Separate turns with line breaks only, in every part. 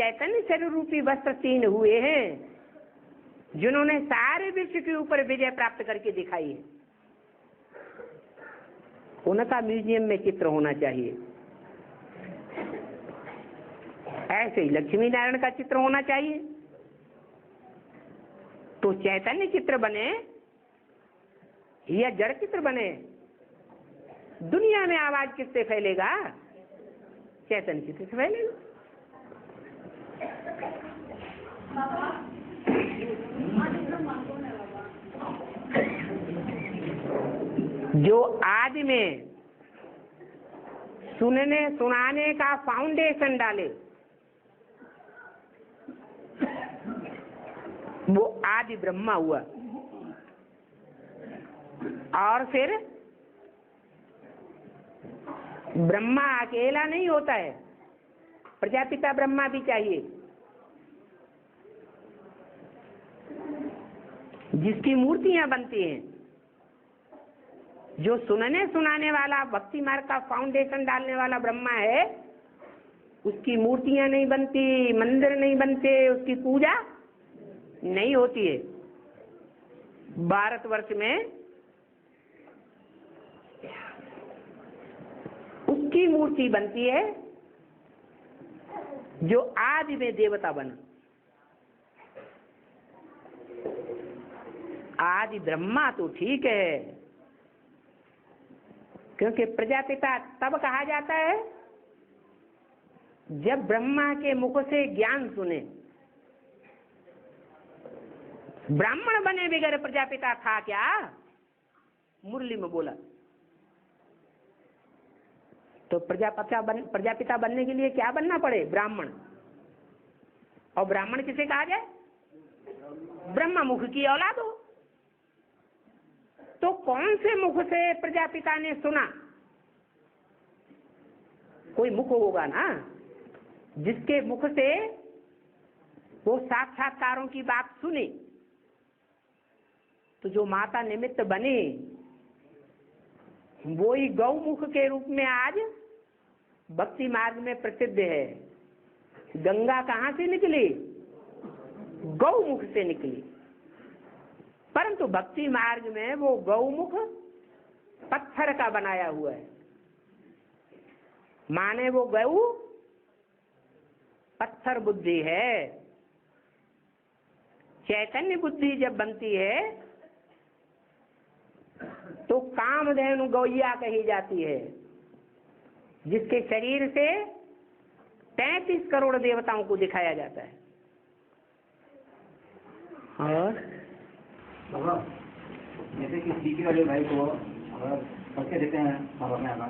चैतन्य शरीर रूपी वस्त्र 3 हुए हैं जिन्होंने सारे विश्व के ऊपर विजय प्राप्त करके दिखाई है। उनका म्यूजियम में चित्र होना चाहिए। ऐसे ही लक्ष्मी नारायण का चित्र होना चाहिए। तो चैतन्य चित्र बने या जड़ चित्र बने, दुनिया में आवाज किससे फैलेगा? चैतन्य चित्र से फैलेगा। जो आदि में सुनने सुनाने का फाउंडेशन डाले वो आदि ब्रह्मा हुआ। और फिर ब्रह्मा अकेला नहीं होता है, प्रजापिता ब्रह्मा भी चाहिए, जिसकी मूर्तियां बनती हैं। जो सुनने सुनाने वाला भक्ति मार्ग का फाउंडेशन डालने वाला ब्रह्मा है, उसकी मूर्तियां नहीं बनती, मंदिर नहीं बनते, उसकी पूजा नहीं होती है। भारतवर्ष में उसकी मूर्ति बनती है जो आदि में देवता बना। आदि ब्रह्मा तो ठीक है, क्योंकि प्रजापिता तब कहा जाता है जब ब्रह्मा के मुख से ज्ञान सुने। ब्राह्मण बने बगैर प्रजापिता था क्या? मुरली में बोला। तो प्रजापिता बनने के लिए क्या बनना पड़े? ब्राह्मण। और ब्राह्मण किसे कहा जाए? ब्रह्मा मुख की औलाद हो। तो कौन से मुख से प्रजापिता ने सुना? कोई मुख होगा ना जिसके मुख से वो साक्षात्कारों की बात सुनी। तो जो माता निमित्त बनी वो ही गौमुख के रूप में आज भक्ति मार्ग में प्रसिद्ध है। गंगा कहाँ से निकली? गौमुख से निकली। परंतु भक्ति मार्ग में वो गौमुख पत्थर का बनाया हुआ है, माने वो गौ पत्थर बुद्धि है। चैतन्य बुद्धि जब बनती है तो कामधेनु गौया कही जाती है, जिसके शरीर से 33 करोड़ देवताओं को दिखाया जाता है। और
जैसे कि सीखे वाले भाई को अगर पैसे देते हैं बाबा में आना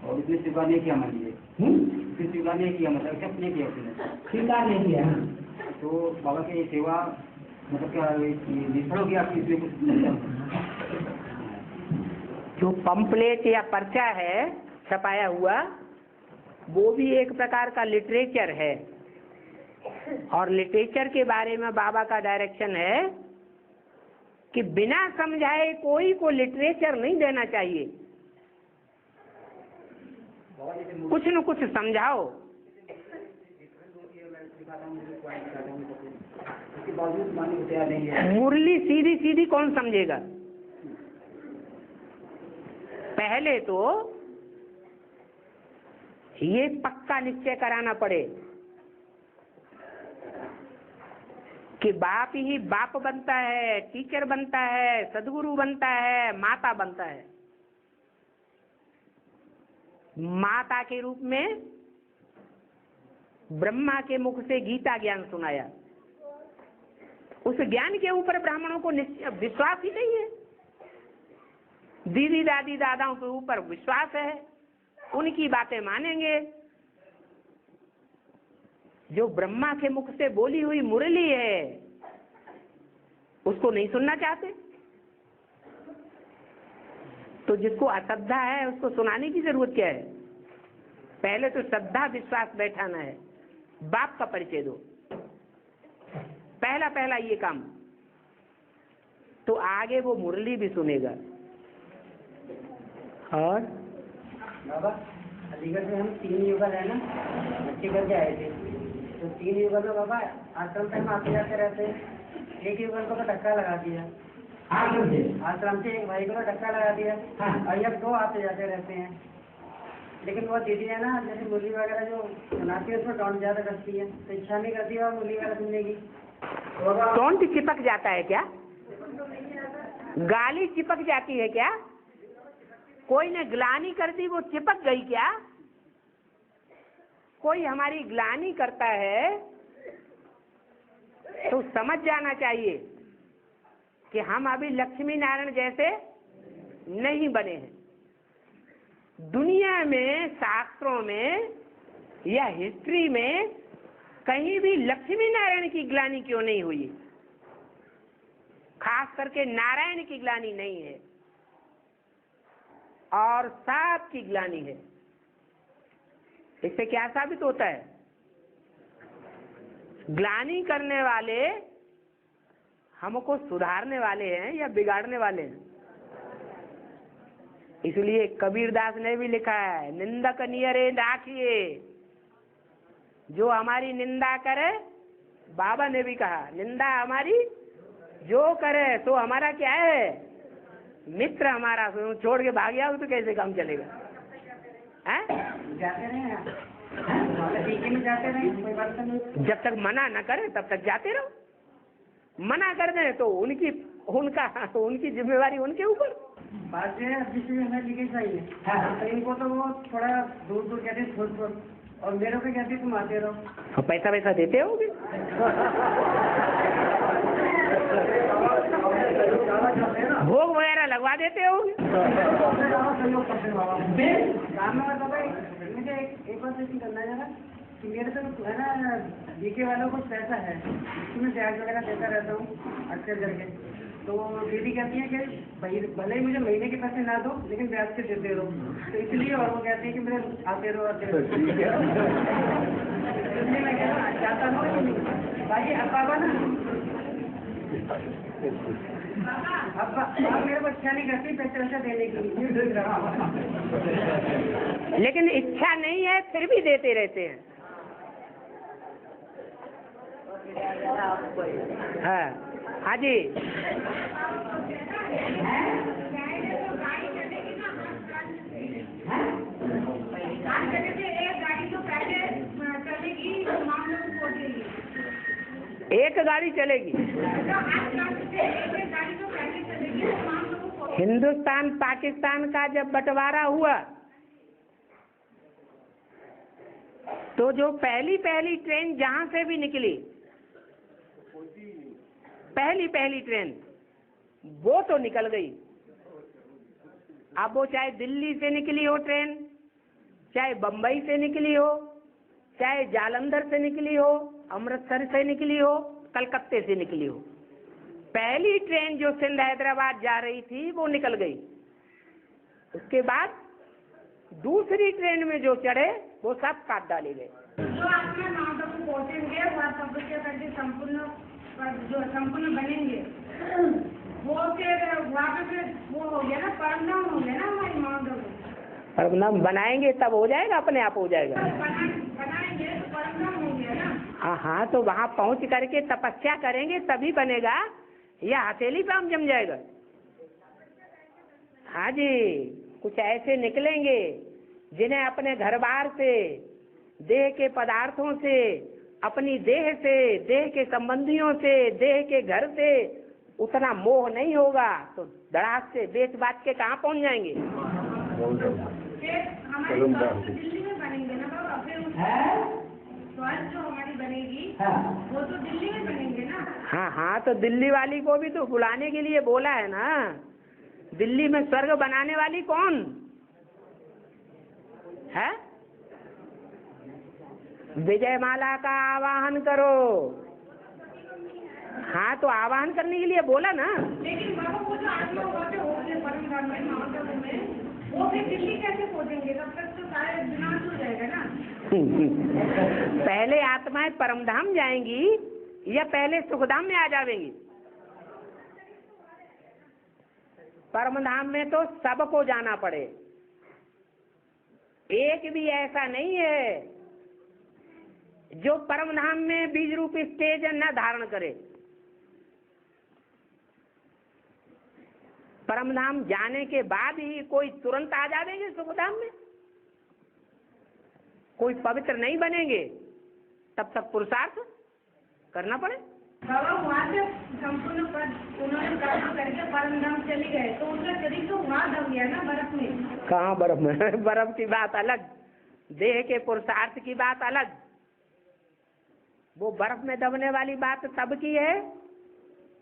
और उसने स्वीकार नहीं किया, मान लीजिए स्वीकार नहीं किया, मतलब एक्सेप्ट नहीं किया, उसने
स्वीकार नहीं किया,
तो बाबा की सेवा मतलब क्या निष्फल हो गया? आपकी इसमें कुछ
जो पंपलेट या पर्चा है छपाया हुआ, वो भी एक प्रकार का लिटरेचर है। और लिटरेचर के बारे में बाबा का डायरेक्शन है कि बिना समझाए कोई को लिटरेचर नहीं देना चाहिए। कुछ न कुछ समझाओ। मुरली सीधी सीधी कौन समझेगा? पहले तो ये पक्का निश्चय कराना पड़े कि बाप ही बाप बनता है, टीचर बनता है, सदगुरु बनता है, माता बनता है। माता के रूप में ब्रह्मा के मुख से गीता ज्ञान सुनाया। उस ज्ञान के ऊपर ब्राह्मणों को विश्वास ही नहीं है। दीदी दादी दादाओं के ऊपर विश्वास है, उनकी बातें मानेंगे। जो ब्रह्मा के मुख से बोली हुई मुरली है उसको नहीं सुनना चाहते। तो जिसको अश्रद्धा है उसको सुनाने की जरूरत क्या है? पहले तो श्रद्धा विश्वास बैठाना है। बाप का परिचय दो, पहला ये काम, तो आगे वो मुरली भी सुनेगा। और
बाबा अलीगढ़ में हम 3 युगल है ना, बच्चे करके आए थे, तो 3 युगल में बाबा आश्रम से हम आते जाते रहते हैं। एक युगल को तो धक्का लगा दिया, आश्रम से एक भाई को तो धक्का लगा दिया। और अब 2 आते जाते रहते हैं। लेकिन वो दीदी है ना, जैसे मुरली वगैरह जो सुनाती है उसमें टोन ज्यादा करती है, तो इच्छा नहीं करती और मुरली वगैरह सुनने की।
टोंट चिपक जाता है क्या? गाली चिपक जाती है क्या? कोई ने ग्लानी कर दी वो चिपक गई क्या? कोई हमारी ग्लानी करता है तो समझ जाना चाहिए कि हम अभी लक्ष्मी नारायण जैसे नहीं बने हैं। दुनिया में, शास्त्रों में या हिस्ट्री में कहीं भी लक्ष्मी नारायण की ग्लानी क्यों नहीं हुई? खास करके नारायण की ग्लानी नहीं है और साप की ग्लानी है। इससे क्या साबित होता है? ग्लानी करने वाले हमको सुधारने वाले हैं या बिगाड़ने वाले हैं? इसलिए कबीरदास ने भी लिखा है, निंदक नियरे राखिए। जो हमारी निंदा करे, बाबा ने भी कहा, निंदा हमारी जो करे तो हमारा क्या है? मित्र हमारा। छोड़ के भाग जाओ तो कैसे काम चलेगा? हैं?
जाते रहे में जाते रहे, कोई बात नहीं।
जब तक मना न करे तब तक जाते रहो। मना कर दें तो उनकी जिम्मेवारी उनके ऊपर।
बात है लिखे चाहिए। तो इनको तो वो थोड़ा दूर दूर कहते हैं, छोड़, और मेरे को कहते तुम आते रहो।
पैसा वैसा देते होगे? भोग वगैरह लगवा देते होगे? मुझे एक बार ऐसी करना है ना कि मेरे तो है ना जीके वालों को पैसा है, उसमें ब्याज वगैरह देता रहता हूँ अक्सर करके। तो दीदी कहती है कि भले ही मुझे महीने के पैसे ना दो लेकिन ब्याज के देते रहो, तो इसलिए। और वो कहती है कि मेरे आते रहो इसलिए मैं चाहता हूँ बाकी अब ना अब मेरे को इच्छा नहीं करती पैसे वैसे देने की, लेकिन इच्छा नहीं है फिर भी देते रहते हैं। हाँ जी। एक गाड़ी चलेगी। हिंदुस्तान पाकिस्तान का जब बंटवारा हुआ तो जो पहली ट्रेन जहां से भी निकली, पहली ट्रेन वो तो निकल गई। अब वो चाहे दिल्ली से निकली हो ट्रेन, चाहे बंबई से निकली हो, चाहे जालंधर से निकली हो, अमृतसर से निकली हो, कलकत्ते से निकली हो, पहली ट्रेन जो सिंध हैदराबाद जा रही थी वो निकल गई। उसके बाद दूसरी ट्रेन में जो चढ़े वो सब काट डाले गए।
जो आपने माउंट आबू पहुंचेंगे वह करके संपूर्ण बनेंगे, वो फिर वहाँ पे फिर वो हो गया ना, परमधाम हो गया ना हमारी माउंट आबू।
परमधाम बनाएंगे तब हो जाएगा, अपने आप हो जाएगा।
बनाएंगे तो परमधाम हो गया ना।
हाँ, तो वहाँ पहुँच करके तपस्या करेंगे तभी बनेगा, या हथेली पे हम जम जाएगा? हाँ जी, कुछ ऐसे निकलेंगे जिन्हें अपने घर बार से, देह के पदार्थों से, अपनी देह से, देह के संबंधियों से, देह के घर से उतना मोह नहीं होगा तो धड़ाक से बेच बाच के कहाँ पहुँच जाएंगे?
दिल्ली में बनेंगे ना बाबा, फिर स्वास्थ्य जो हमारी बनेगी वो तो दिल्ली में बनेंगे ना।
हाँ, तो दिल्ली वाली को भी तो बुलाने के लिए बोला है ना। दिल्ली में स्वर्ग बनाने वाली कौन है? विजय माला का आवाहन करो। हाँ, तो आवाहन करने के लिए बोला ना।
लेकिन बाबा वो जो आत्मा होते होंगे परमधाम में, माउंट आबू में, वो फिर दिल्ली कैसे पहुंचेंगे? तब तक तो सारे विनाश हो जाएगा ना।
पहले आत्माएं परमधाम जाएंगी या पहले सुखधाम में आ जाएंगी? परमधाम में तो सबको जाना पड़े, एक भी ऐसा नहीं है जो परम धाम में बीज रूप स्टेज न धारण करे। परम धाम जाने के बाद ही कोई तुरंत आ जाएंगे सुख धाम में, कोई पवित्र नहीं बनेंगे, तब तक पुरुषार्थ करना पड़े।
बाबा वहाँ से संपूर्ण पद उन्होंने प्राप्त करके परम धाम चले गए, तो उनका शरीर तो वहाँ दब गया ना बर्फ में।
कहाँ बर्फ में? बर्फ की बात अलग, देह के पुरुषार्थ की बात अलग। वो बर्फ में दबने वाली बात तब की है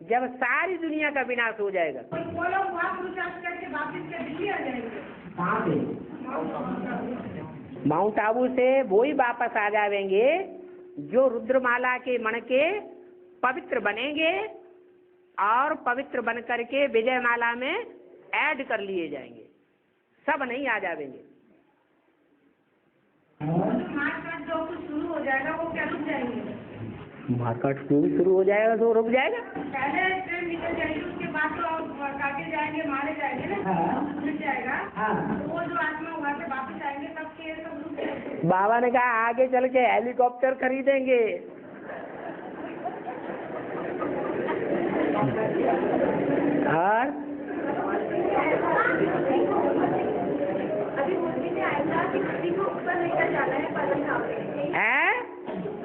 जब सारी दुनिया का विनाश हो जाएगा।
वो लोग वहाँ पुरुषार्थ करके वापिस के दिल्ली आ जाएंगे।
माउंट आबू से वो ही वापस आ जाएंगे जो रुद्रमाला के मण के पवित्र बनेंगे और पवित्र बन करके विजयमाला में ऐड कर लिए जाएंगे, सब नहीं आ जाएंगे।
मार्केट जो कुछ शुरू हो जाएगा वो क्या रुक जाएंगे?
मार्केट शुरू हो जाएगा तो रुक जाएगा।
पहले ट्रेन निकल जाएगी, उसके बाद तो काटे जाएंगे, मारे जाएंगे ना, मिल जाएगा। तो वो जो आत्मा वहाँ से वापस आएंगे तब के सब रुक जाएंगे।
बाबा ने कहा आगे चल के हेलीकॉप्टर खरीदेंगे। और
अभी बुद्धि में आएगा कि बुद्धि को ऊपर लेकर जाना है, परम धाम में।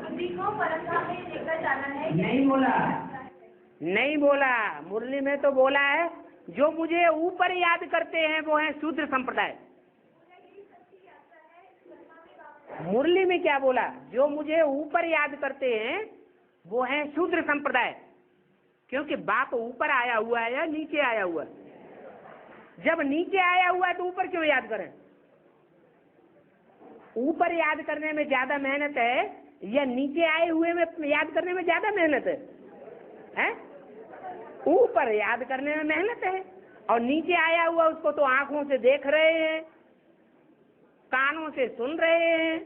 बुद्धि को परम धाम में लेकर जाना है।
नहीं बोला, मुरली में तो बोला है जो मुझे ऊपर याद करते हैं वो है शूद्र संप्रदाय। मुरली में क्या बोला? जो मुझे ऊपर याद करते हैं वो है शूद्र संप्रदाय, क्योंकि बाप ऊपर आया हुआ है या नीचे आया हुआ है। जब नीचे आया हुआ है तो ऊपर क्यों याद करें? ऊपर याद करने में ज्यादा मेहनत है या नीचे आए हुए में याद करने में ज्यादा मेहनत है? ऊपर याद करने में मेहनत है, और नीचे आया हुआ उसको तो आंखों से देख रहे हैं, कानों से सुन रहे हैं,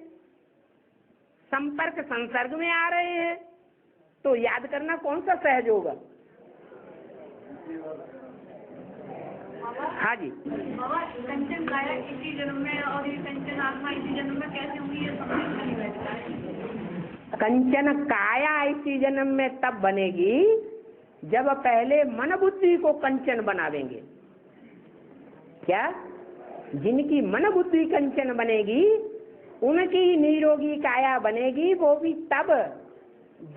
संपर्क संसर्ग में आ रहे हैं, तो याद करना कौन सा सहज होगा? हाँ जी।
बाबा कंचन काया इसी जन्म में और ये कंचन आत्मा इसी जन्म में कैसे होंगी, ये समझ में नहीं बैठता है।
कंचन काया इसी जन्म में तब बनेगी जब पहले मन बुद्धि को कंचन बनावेंगे। क्या? जिनकी मन बुद्धि कंचन बनेगी उनकी निरोगी काया बनेगी, वो भी तब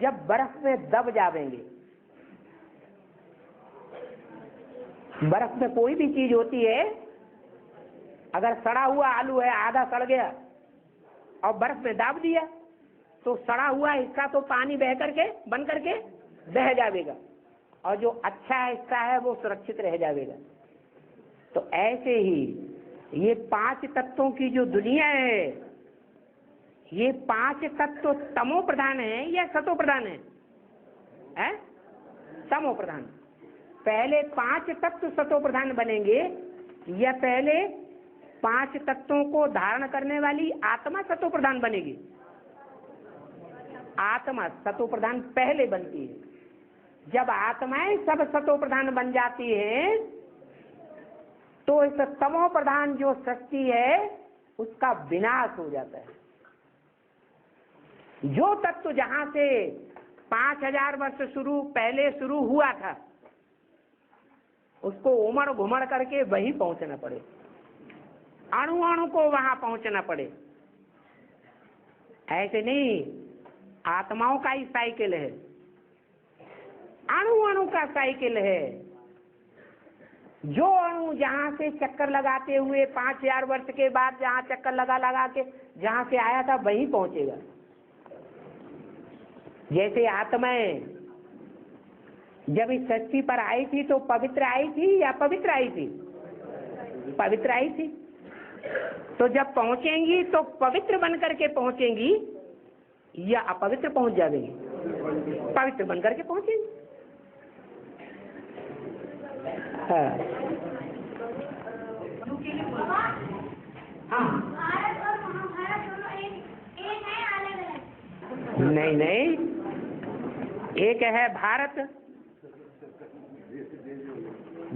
जब बर्फ में दब जावेंगे। बर्फ में कोई भी चीज होती है, अगर सड़ा हुआ आलू है, आधा सड़ गया और बर्फ में दाब दिया तो सड़ा हुआ हिस्सा तो पानी बह करके बन करके बह जाएगा, और जो अच्छा हिस्सा है वो सुरक्षित रह जाएगा। तो ऐसे ही ये 5 तत्वों की जो दुनिया है, ये 5 तत्व तमो प्रधान है या सतो प्रधान है? तमो प्रधान। पहले 5 तत्व सतो प्रधान बनेंगे या पहले 5 तत्वों को धारण करने वाली आत्मा सतो प्रधान बनेगी? आत्मा सतो प्रधान पहले बनती है। जब आत्माएं सब सतो प्रधान बन जाती है तो इस तमो प्रधान जो सृष्टि है उसका विनाश हो जाता है। जो तत्व जहां से 5000 वर्ष पहले शुरू हुआ था उसको उमड़ घुमड़ करके वहीं पहुंचना पड़े, अणु अणु को वहां पहुंचना पड़े। ऐसे नहीं, आत्माओं का ही साइकिल है, अणु अणु का साइकिल है। जो अणु जहां से चक्कर लगाते हुए 5000 वर्ष के बाद जहां चक्कर लगा के जहां से आया था वहीं पहुंचेगा। जैसे आत्माएं जब इस सृष्टि पर आई थी तो पवित्र आई थी या पवित्र आई थी? पवित्र आई थी। तो जब पहुंचेंगी तो पवित्र बन करके पहुंचेंगी या अपवित्र पहुंच जाएंगी? पवित्र बन करके पहुंचेंगी। हाँ।
भारत और महाभारत दोनों एक है, अलग है?
नहीं, एक है भारत।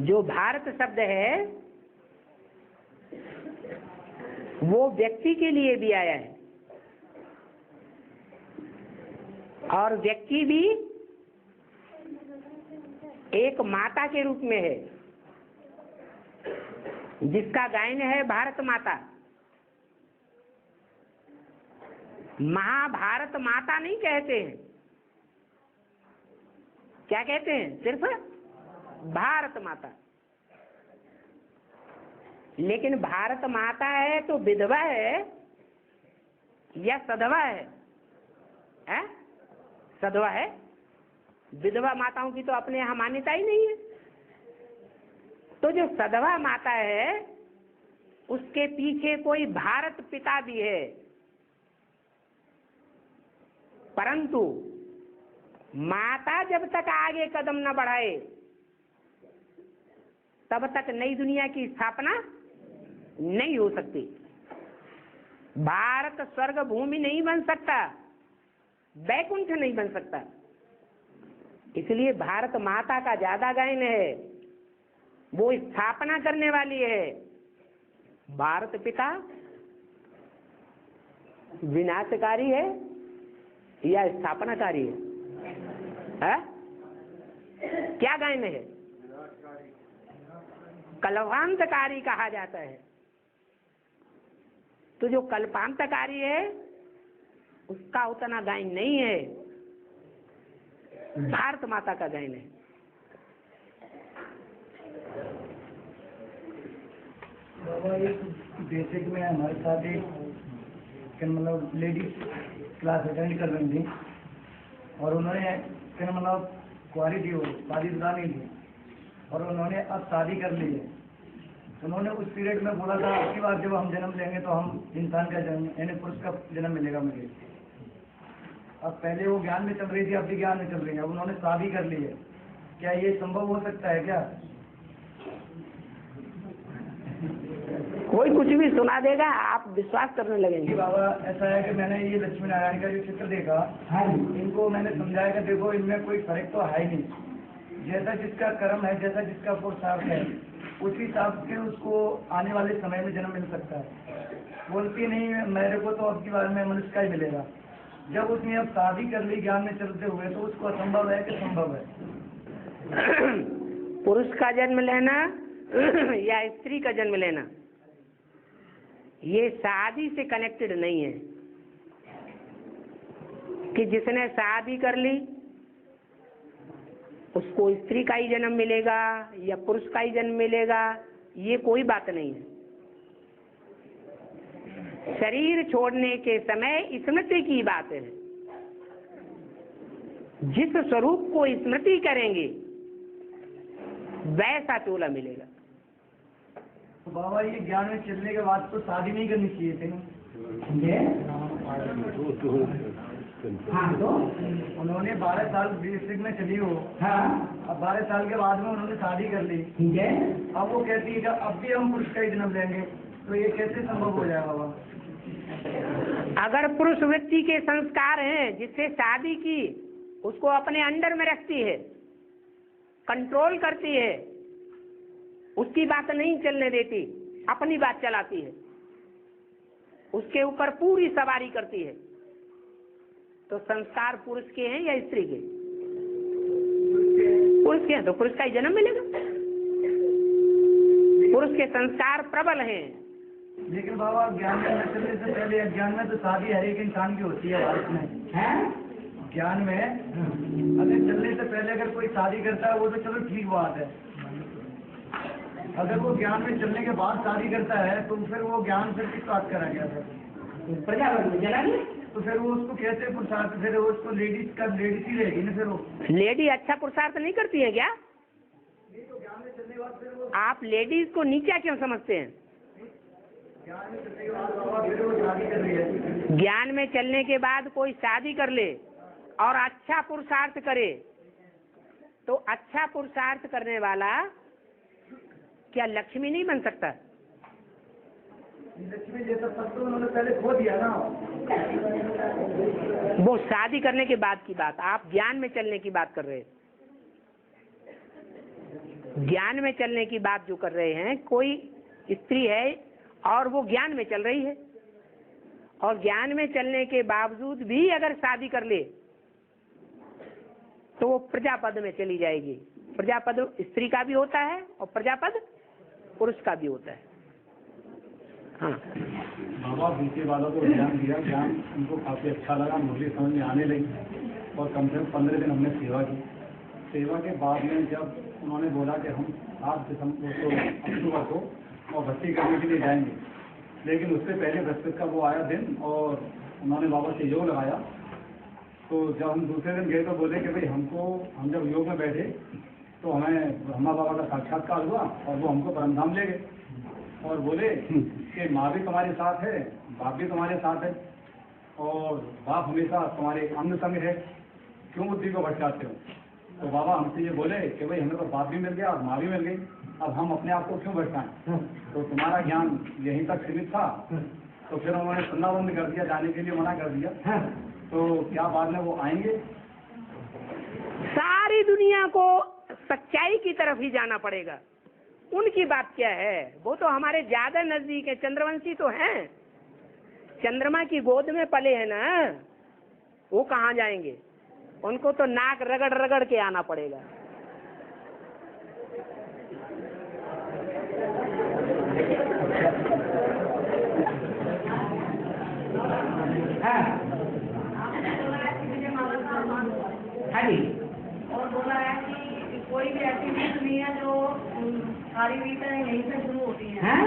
जो भारत शब्द है वो व्यक्ति के लिए भी आया है। और व्यक्ति भी एक माता के रूप में है, जिसका गायन है भारत माता। महाभारत माता नहीं कहते हैं, क्या कहते हैं? सिर्फ भारत माता। लेकिन भारत माता है तो विधवा है या सधवा है? सधवा है। विधवा माताओं की तो अपने यहाँ मान्यता ही नहीं है। तो जो सधवा माता है उसके पीछे कोई भारत पिता भी है, परंतु माता जब तक आगे कदम न बढ़ाए तब तक नई दुनिया की स्थापना नहीं हो सकती। भारत स्वर्ग भूमि नहीं बन सकता, वैकुंठ नहीं बन सकता। इसलिए भारत माता का ज्यादा गायन है, वो स्थापना करने वाली है। भारत पिता विनाशकारी है या स्थापनाकारी है? क्या गायन है? कल्पांतकारी कहा जाता है। तो जो कल्पांतकारी है उसका उतना गायन नहीं है, भारत माता का गायन है।
बाबा ये बेसिक में हमारे साथ एक मतलब लेडीज क्लास अटेंड कर रही थी और उन्होंने मतलब कुआरी थी, वो शादीशुदा नहीं थी और उन्होंने अब शादी कर ली है। उन्होंने उस पीरियड में बोला था अगली बार जब हम जन्म लेंगे तो हम इंसान का जन्म यानी पुरुष का जन्म मिलेगा मुझे। अब पहले वो ज्ञान में चल रही थी, अब भी ज्ञान में चल रही है। अब उन्होंने शादी कर ली है, क्या ये संभव हो सकता है क्या?
कोई कुछ भी सुना देगा, आप विश्वास करने लगेंगे।
बाबा ऐसा है कि मैंने ये लक्ष्मी नारायण का जो चित्र देखा, इनको मैंने समझाया कि देखो इनमें कोई फर्क तो है ही नहीं। जैसा जिसका कर्म है, जैसा जिसका पुरुषार्थ है, उसी हिसाब से उसको आने वाले समय में जन्म मिल सकता है। बोलती नहीं मेरे को तो अब की बार में मनुष्य का ही मिलेगा। जब उसने अब शादी कर ली ज्ञान में चलते हुए तो उसको असंभव है कि संभव है?
पुरुष का जन्म लेना या स्त्री का जन्म लेना ये शादी से कनेक्टेड नहीं है कि जिसने शादी कर ली उसको स्त्री का ही जन्म मिलेगा या पुरुष का ही जन्म मिलेगा, ये कोई बात नहीं है। शरीर छोड़ने के समय स्मृति की बात है। जिस स्वरूप को स्मृति करेंगे वैसा चोला मिलेगा।
तो बाबा ये ज्ञान में चलने के बाद तो शादी नहीं करनी चाहिए थी। हाँ, तो उन्होंने 12 साल बेसिक में चली हो। हाँ। अब 12 साल के बाद में उन्होंने शादी कर ली, ठीक है। अब वो कहती है कि अब भी हम पुरुष का ही जन्म लेंगे, तो ये कैसे संभव हो जाएगा बाबा?
अगर पुरुष व्यक्ति के संस्कार हैं, जिससे शादी की, उसको अपने अंडर में रखती है, कंट्रोल करती है, उसकी बात नहीं चलने देती, अपनी बात चलाती है, उसके ऊपर पूरी सवारी करती है, तो संस्कार पुरुष के हैं या स्त्री के? पुरुष के हैं तो पुरुष का ही जन्म मिलेगा। पुरुष के संस्कार प्रबल हैं।
लेकिन बाबा ज्ञान में चलने से पहले, अज्ञान में तो शादी हर एक इंसान की होती है भारत में, है? ज्ञान में अगर चलने से पहले अगर कोई शादी करता है वो तो चलो ठीक बात है। अगर वो ज्ञान में चलने के बाद शादी करता है तो फिर वो ज्ञान फिर किस बात करा गया था?
प्रजापति में जला नहीं,
तो फिर वो उसको कैसे पुरुषार्थ, फिर वो उसको लेडीज ही रहेगी ना। फिर वो
लेडी अच्छा पुरुषार्थ नहीं करती है क्या?
तो ज्ञान में चलने के बाद फिर वो,
आप लेडीज को नीचा क्यों समझते हैं?
ज्ञान में चलने के बाद बाबा फिर वो शादी कर रही है।
ज्ञान में चलने के बाद कोई शादी कर ले और अच्छा पुरुषार्थ करे, तो अच्छा पुरुषार्थ करने वाला क्या लक्ष्मी नहीं बन सकता?
लक्ष्मी जैसा सब तो उन्होंने पहले खो दिया ना।
वो शादी करने के बाद की बात, आप ज्ञान में चलने की बात कर रहे हैं। ज्ञान में चलने की बात जो कर रहे हैं, कोई स्त्री है और वो ज्ञान में चल रही है, और ज्ञान में चलने के बावजूद भी अगर शादी कर ले तो वो प्रजापद में चली जाएगी। प्रजापद स्त्री का भी होता है और प्रजापद पुरुष का भी होता है। हाँ
बाबा बीते वालों को ज्ञान दिया, ज्ञान उनको काफी अच्छा लगा, मुझे समझ में आने लगी और कम से कम 15 दिन हमने सेवा की। सेवा के बाद में जब उन्होंने बोला कि हम 7 अक्टूबर को और भर्ती करने के लिए जाएंगे, लेकिन उससे पहले बृहस्पति का वो आया दिन और उन्होंने बाबा से योग लगाया। तो जब हम दूसरे दिन गए तो बोले कि भाई हम जब योग में बैठे तो हमें ब्रह्मा बाबा का साक्षात्कार हुआ और वो हमको परमधाम ले गए और बोले कि माँ भी तुम्हारे साथ है, बाप भी तुम्हारे साथ है और बाप हमेशा तुम्हारे अंग संग है, क्यों बुद्धि को भटकाते हो। तो बाबा हमसे ये बोले कि भाई हमें तो बाप भी मिल गया और माँ भी मिल गई, अब हम अपने आप को क्यों भटकाएं। तो तुम्हारा ज्ञान यहीं तक सीमित था। तो फिर उन्होंने सुनना बंद कर दिया, जाने के लिए मना कर दिया। तो क्या बाद में वो आएंगे?
सारी दुनिया को सच्चाई की तरफ ही जाना पड़ेगा। उनकी बात क्या है, वो तो हमारे ज्यादा नजदीक है। चंद्रवंशी तो हैं, चंद्रमा की गोद में पले हैं ना, वो कहाँ जाएंगे। उनको तो नाक रगड़ रगड़ के आना पड़ेगा। हाँ जी।
और बोला है कि कोई भी ऐसी रीत नहीं है जो सारी रीतें यहीं से शुरू होती हैं।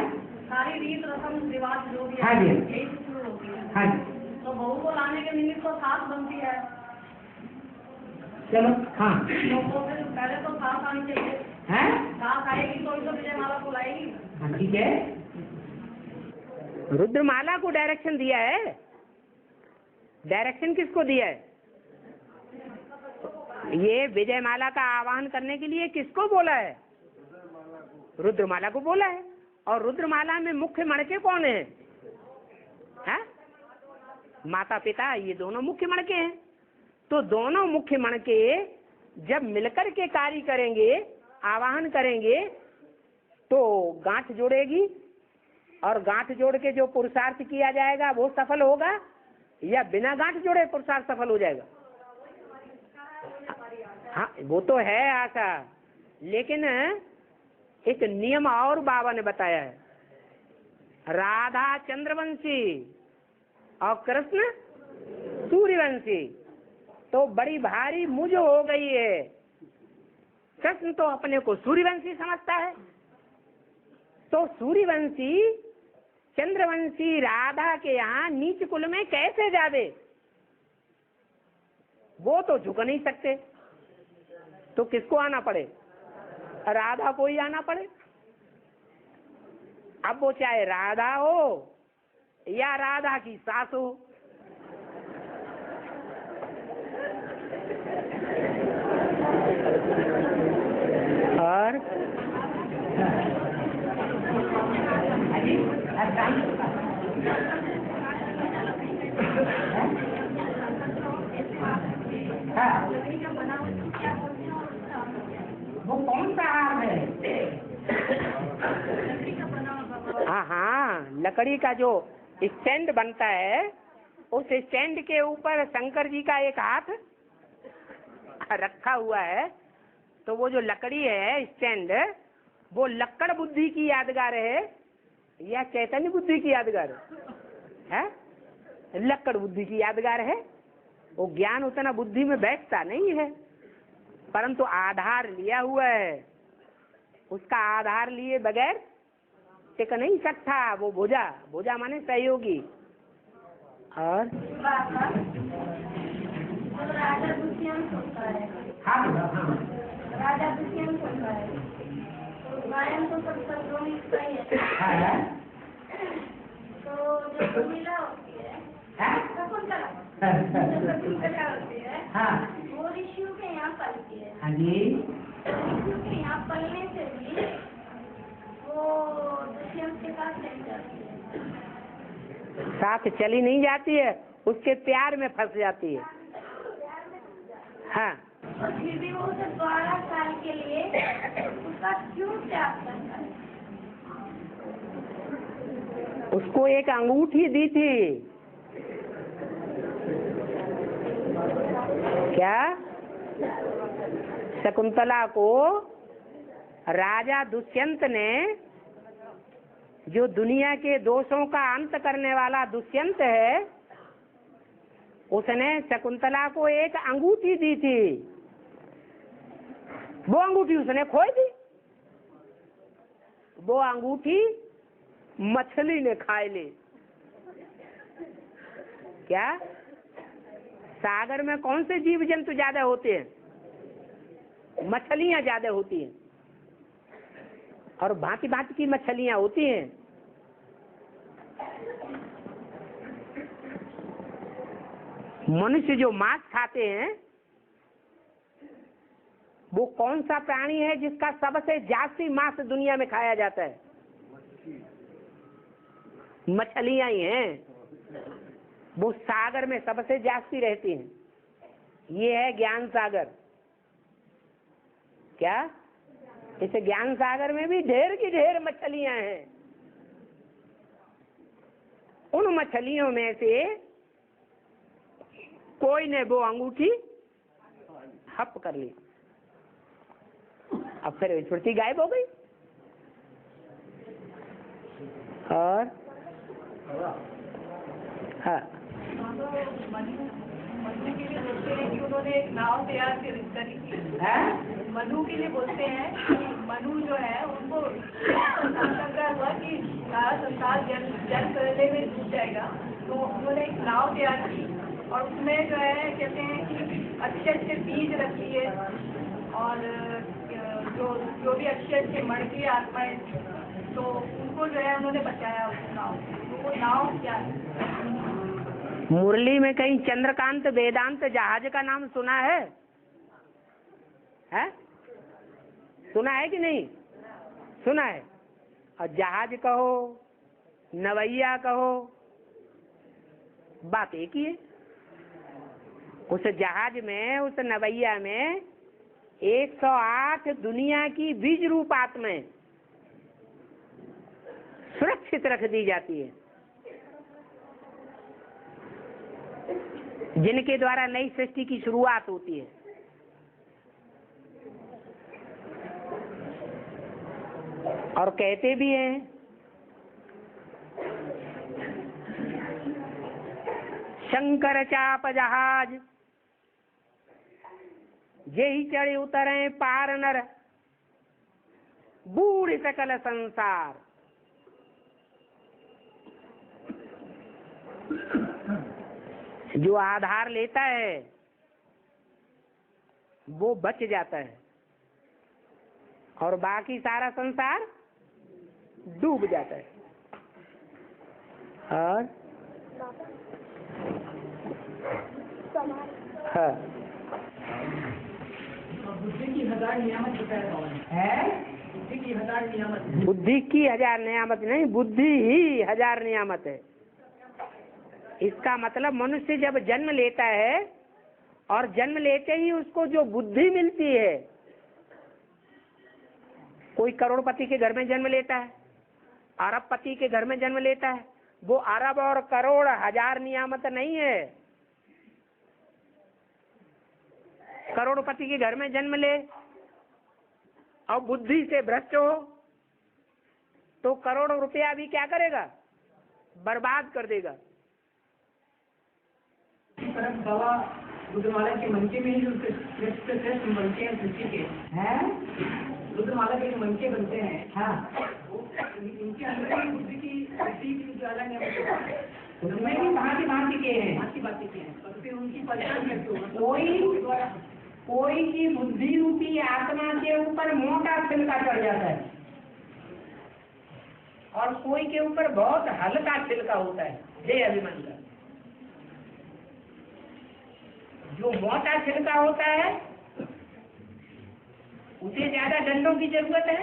सारी रीत रस्म रिवाज जो भी है यहीं से शुरू होती है। तो बहू को लाने के निमित्त तो सास बनती है।
चलो हाँ,
तो वो फिर पहले तो सास आनी चाहिए। सास आएगी तो विजयमाला को लाएगी।
हाँ ठीक है। रुद्रमाला को डायरेक्शन दिया है। डायरेक्शन किसको दिया है? ये विजयमाला का आवाहन करने के लिए किसको बोला है? रुद्रमाला को बोला है। और रुद्रमाला में मुख्य मणके कौन है? माता पिता, ये दोनों मुख्य मणके हैं। तो दोनों मुख्य मणके जब मिलकर के कार्य करेंगे, आवाहन करेंगे, तो गांठ जोड़ेगी और गांठ जोड़ के जो पुरुषार्थ किया जाएगा वो सफल होगा, या बिना गांठ जोड़े पुरुषार्थ सफल हो जाएगा। हाँ वो तो है आशा, लेकिन एक नियम और बाबा ने बताया है। राधा चंद्रवंशी और कृष्ण सूर्यवंशी, तो बड़ी भारी मुझ हो गई है। कृष्ण तो अपने को सूर्यवंशी समझता है, तो सूर्यवंशी चंद्रवंशी राधा के यहाँ नीच कुल में कैसे जावे? वो तो झुक नहीं सकते, तो किसको आना पड़े? राधा को ही आना पड़े। अब वो चाहे राधा हो या राधा की सास हो। और वो कौन सा हार है? हाँ, लकड़ी का जो स्टैंड बनता है, उस स्टैंड के ऊपर शंकर जी का एक हाथ रखा हुआ है। तो वो जो लकड़ी है स्टैंड, वो लक्कड़ बुद्धि की यादगार है या चैतन्य बुद्धि की यादगार है? लक्कड़ बुद्धि की यादगार है। वो ज्ञान उतना बुद्धि में बैठता नहीं है, परंतु आधार लिया हुआ है। उसका आधार लिए बगैर टिक नहीं सकता। वो भुजा माने सहयोगी। और
राजा दुष्यंत होता है। राजा दुष्यंत होता है, तो गायन तो सब सर्वोनिक का ही है। तो जो शर्मिला होती है, शकुंतला होती है, वो ऋषियों के यहाँ पलती है। ऋषियों के यहाँ पलने से भी वो दुष्यंत के साथ नहीं जाती है।
साथ चली नहीं जाती है, उसके प्यार में फंस जाती है। हाँ,
और फिर भी वो उसे 12 साल के लिए उसका क्यों त्याग करता है?
उसको एक अंगूठी दी थी। क्या? शकुंतला को राजा दुष्यंत ने, जो दुनिया के दोषों का अंत करने वाला दुष्यंत है, उसने शकुंतला को एक अंगूठी दी थी। वो अंगूठी उसने खोई दी। वो अंगूठी मछली ने खाए ली। क्या सागर में कौन से जीव जंतु ज्यादा होते हैं? मछलियां ज्यादा होती हैं, और भांति भांति की मछलियां होती हैं। मनुष्य जो मांस खाते हैं, वो कौन सा प्राणी है जिसका सबसे जास्ती मांस दुनिया में खाया जाता है? मछलियां ही हैं। वो सागर में सबसे जास्ती रहती हैं। ये है ज्ञान सागर। क्या इस ज्ञान सागर में भी ढेर की ढेर मछलियां हैं। उन मछलियों में से कोई ने वो अंगूठी हप कर ली। अब फिर स्मृति गायब हो गई। और हाँ,
मधु के लिए बोलते हैं कि उन्होंने एक नाव तैयार करी थी। मधु के लिए बोलते हैं कि मनु जो है उनको शंका हुआ कि सारा संसार जल प्रलय में डूब जाएगा, तो उन्होंने एक नाव तैयार की और उसमें जो है कहते हैं कि अच्छे अच्छे बीज रख लिए, और जो भी अच्छे अच्छे मणिकीय आत्माएं, तो उनको जो है उन्होंने बचाया उस नाव। तो वो नाव क्या है?
मुरली में कहीं चंद्रकांत वेदांत जहाज का नाम सुना है? है? सुना है कि नहीं? सुना है। और जहाज कहो, नवैया कहो, बात एक ही है। उस जहाज में, उस नवैया में 108 दुनिया की बीज रूप आत्माएं सुरक्षित रख दी जाती है, जिनके द्वारा नई सृष्टि की शुरुआत होती है। और कहते भी हैं शंकर चाप जहाज जेहि चढ़े उतरे पार नर, बूढ़ सकल संसार। जो आधार लेता है वो बच जाता है, और बाकी सारा संसार डूब जाता है। और हाँ,
बुद्धि की 1000 नियामत है। बुद्धि की 1000 नियामत।
बुद्धि की 1000 नियामत नहीं, बुद्धि ही 1000 नियामत है। इसका मतलब मनुष्य जब जन्म लेता है, और जन्म लेते ही उसको जो बुद्धि मिलती है, कोई करोड़पति के घर में जन्म लेता है, अरबपति के घर में जन्म लेता है, वो अरब और करोड़ 1000 नियामत नहीं है। करोड़पति के घर में जन्म ले और बुद्धि से भ्रष्ट हो, तो करोड़ों रुपया भी क्या करेगा? बर्बाद कर देगा।
बाबा रुद्रमाला के मनके में ही जो श्रेष्ठ बनते हैं सृष्टि के हैं, रुद्रमाला के जो मनके बनते हैं, हाँ, इनके अंदर बुद्धि की जो अलग है, उनमें भी भांति के हैं, भांति के हैं। और फिर उनकी पहचान कैसे होगी? कोई की बुद्धि रूपी आत्मा के ऊपर मोटा छिलका चढ़ जाता है, और कोई के ऊपर बहुत हल्का छिलका होता है, देह अभिमान का। जो मोटा छिलका होता है उसे ज्यादा डंडों की जरूरत है,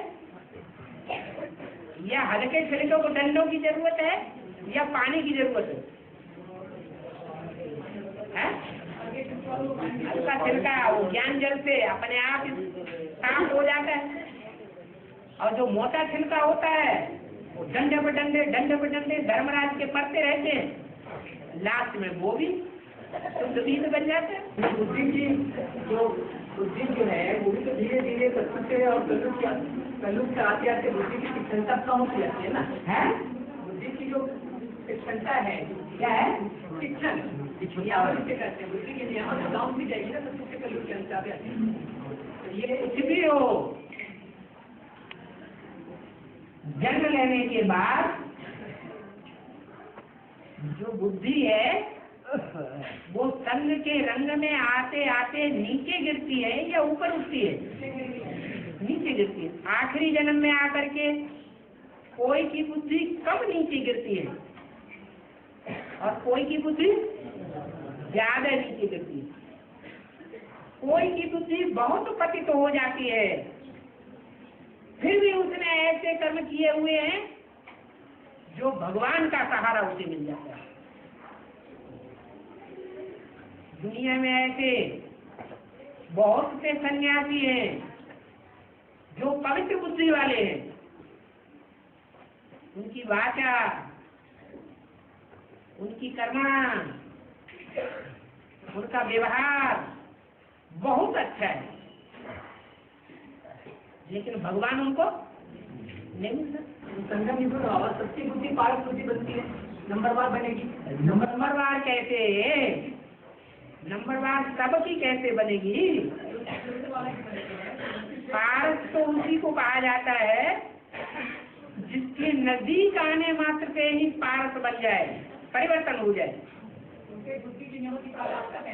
या हल्के छिलकों को डंडों की जरूरत है, या पानी की जरूरत है? हल्का छिलका वो ज्ञान जल से अपने आप साफ हो जाता है, और जो मोटा छिलका होता है वो डंडे पर डंडे धर्मराज के पड़ते रहते हैं। लास्ट में वो भी
शुद्ध बीज बन जाता है।
बुद्धि की जो है वो भी तो धीरे धीरे सत्संग से और कलुष से आते आते बुद्धि की तीक्ष्णता कम होती जाती है ना। है बुद्धि की जो तीक्ष्णता है क्या है तीक्ष्ण नियामक से करते हैं। बुद्धि की नियामक डाउन भी जाएगी ना सत्संग से कलुष के अंत आते आते।
ये कुछ भी हो, जन्म लेने के बाद जो बुद्धि है वो संग के रंग में आते आते नीचे गिरती है या ऊपर उठती है? नीचे गिरती है। आखिरी जन्म में आकर के कोई की बुद्धि कम नीचे गिरती है और कोई की बुद्धि ज्यादा नीचे गिरती है। कोई की बुद्धि बहुत पतित हो जाती है, फिर भी उसने ऐसे कर्म किए हुए हैं जो भगवान का सहारा उसे मिल जाता है। दुनिया में ऐसे बहुत से सन्यासी हैं जो पवित्र बुद्धि वाले हैं। उनकी वाचा, उनकी कर्मा, उनका व्यवहार बहुत अच्छा है, लेकिन भगवान उनको नहीं मिलता।
संगम निपुण भाव सच्ची बुद्धि पारस बुद्धि बनती है, नंबरवार बनेगी।
नंबरवार कैसे? नंबरवार सबकी कैसे बनेगी? पारस तो उसी को कहा जाता है जिसके नजदीक आने मात्र से ही पारस बन जाए, परिवर्तन हो जाए।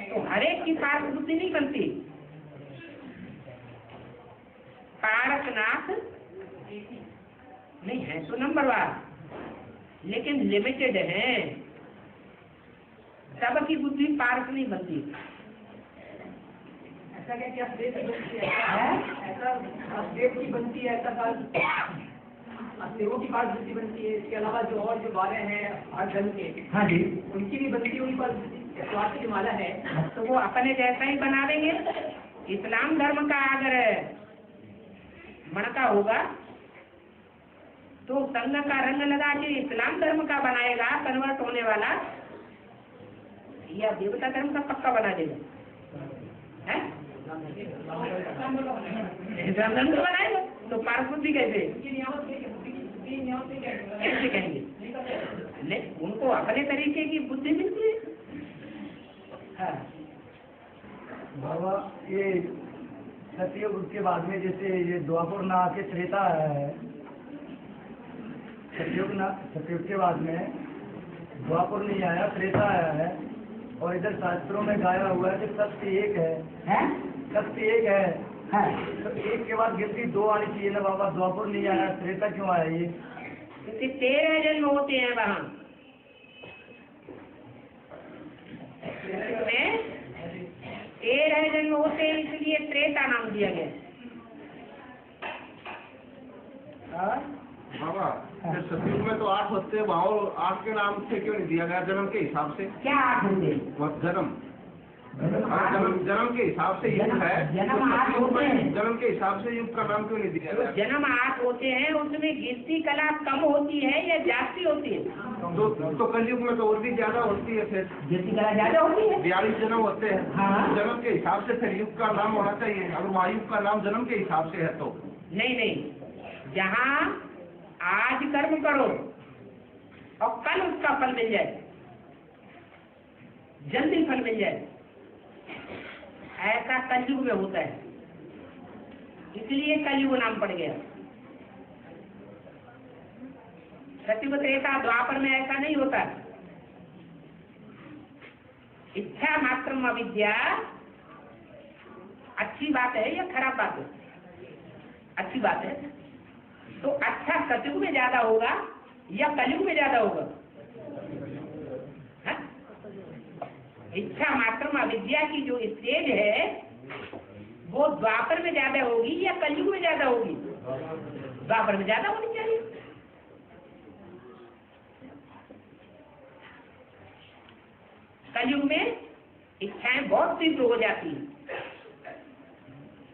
तो हरेक की पारस बुद्धि नहीं बनती। पारसनाथ नहीं है तो नंबरवार, लेकिन लिमिटेड है। सबकी बुद्धि पारस नहीं बनती।
ऐसा क्या श्रेष्ठ बनती है? ऐसा श्रेष्ठ की बनती है, ऐसा काल देवों की पास बुद्धि बनती है। इसके अलावा जो और जो बारे हैं 8 जन के, हाँ जी, उनकी भी बनती है। उनके पास स्वास्थ्य की माला है
तो वो अपने जैसा ही बना देंगे। इस्लाम धर्म का अगर मणका होगा तो संघ का रंग लगा के इस्लाम धर्म का बनाएगा कन्वर्ट होने वाला, या देवता धर्म का पक्का बना देगा? है इस्लाम धर्म का बनाएगा तो पारस बुद्धि कैसे कहेंगे? नहीं, उनको अपने तरीके की बुद्धि मिलती है। हाँ।
बाबा ये सतयुग के बाद में जैसे ये द्वापर ना आके त्रेता आया है, सतयुग के बाद में द्वापर नहीं आया, त्रेता आया है। और इधर शास्त्रों में गाया हुआ है कि सत्य एक है? सत्य एक है। तो एक के बाद गिनती 2 आनी चाहिए ना बाबा। द्वापर नहीं आया, त्रेता क्यों आया? ये
क्योंकि 13 जन्म होते हैं वहाँ में, 13 जन्म होते हैं, इसलिए त्रेता नाम दिया गया।
बाबा सतयुग में तो 8 होते हैं, वहाँ 8 के नाम से क्यों नहीं दिया गया? जन्म के हिसाब से
क्या 8 होते?
जन्म के हिसाब से युग है।
जन्म 8 होते हैं।
जन्म के हिसाब से युग का नाम क्यों नहीं दिया गया?
जन्म 8 होते हैं, उसमें गिनती कला कम होती है या जास्ती होती है?
तो कलयुग में तो और भी ज्यादा होती है। फिर
गिनती कला ज्यादा होती है।
42 जन्म होते हैं।
हाँ।
जन्म के हिसाब से फिर युग का नाम होना चाहिए। अगर वहाँ युग का नाम जन्म के हिसाब से है तो
नहीं, जहाँ आज कर्म करो और कल उसका फल मिल जाए, जल्दी फल मिल जाए, ऐसा कलयुग में होता है। इसलिए कलयुग नाम पड़ गया। सतयुग त्रेता द्वापर में ऐसा नहीं होता। इच्छा मात्रम अविद्या अच्छी बात है या खराब बात है? अच्छी बात है। तो अच्छा सतयुग में ज्यादा होगा या कलयुग में ज्यादा होगा? है? इच्छा मात्रम अविद्या की जो स्टेज है वो द्वापर में ज्यादा होगी या कलयुग में ज्यादा होगी? द्वापर में ज्यादा होनी चाहिए। कलयुग में इच्छाएं बहुत तीव्र हो जाती हैं,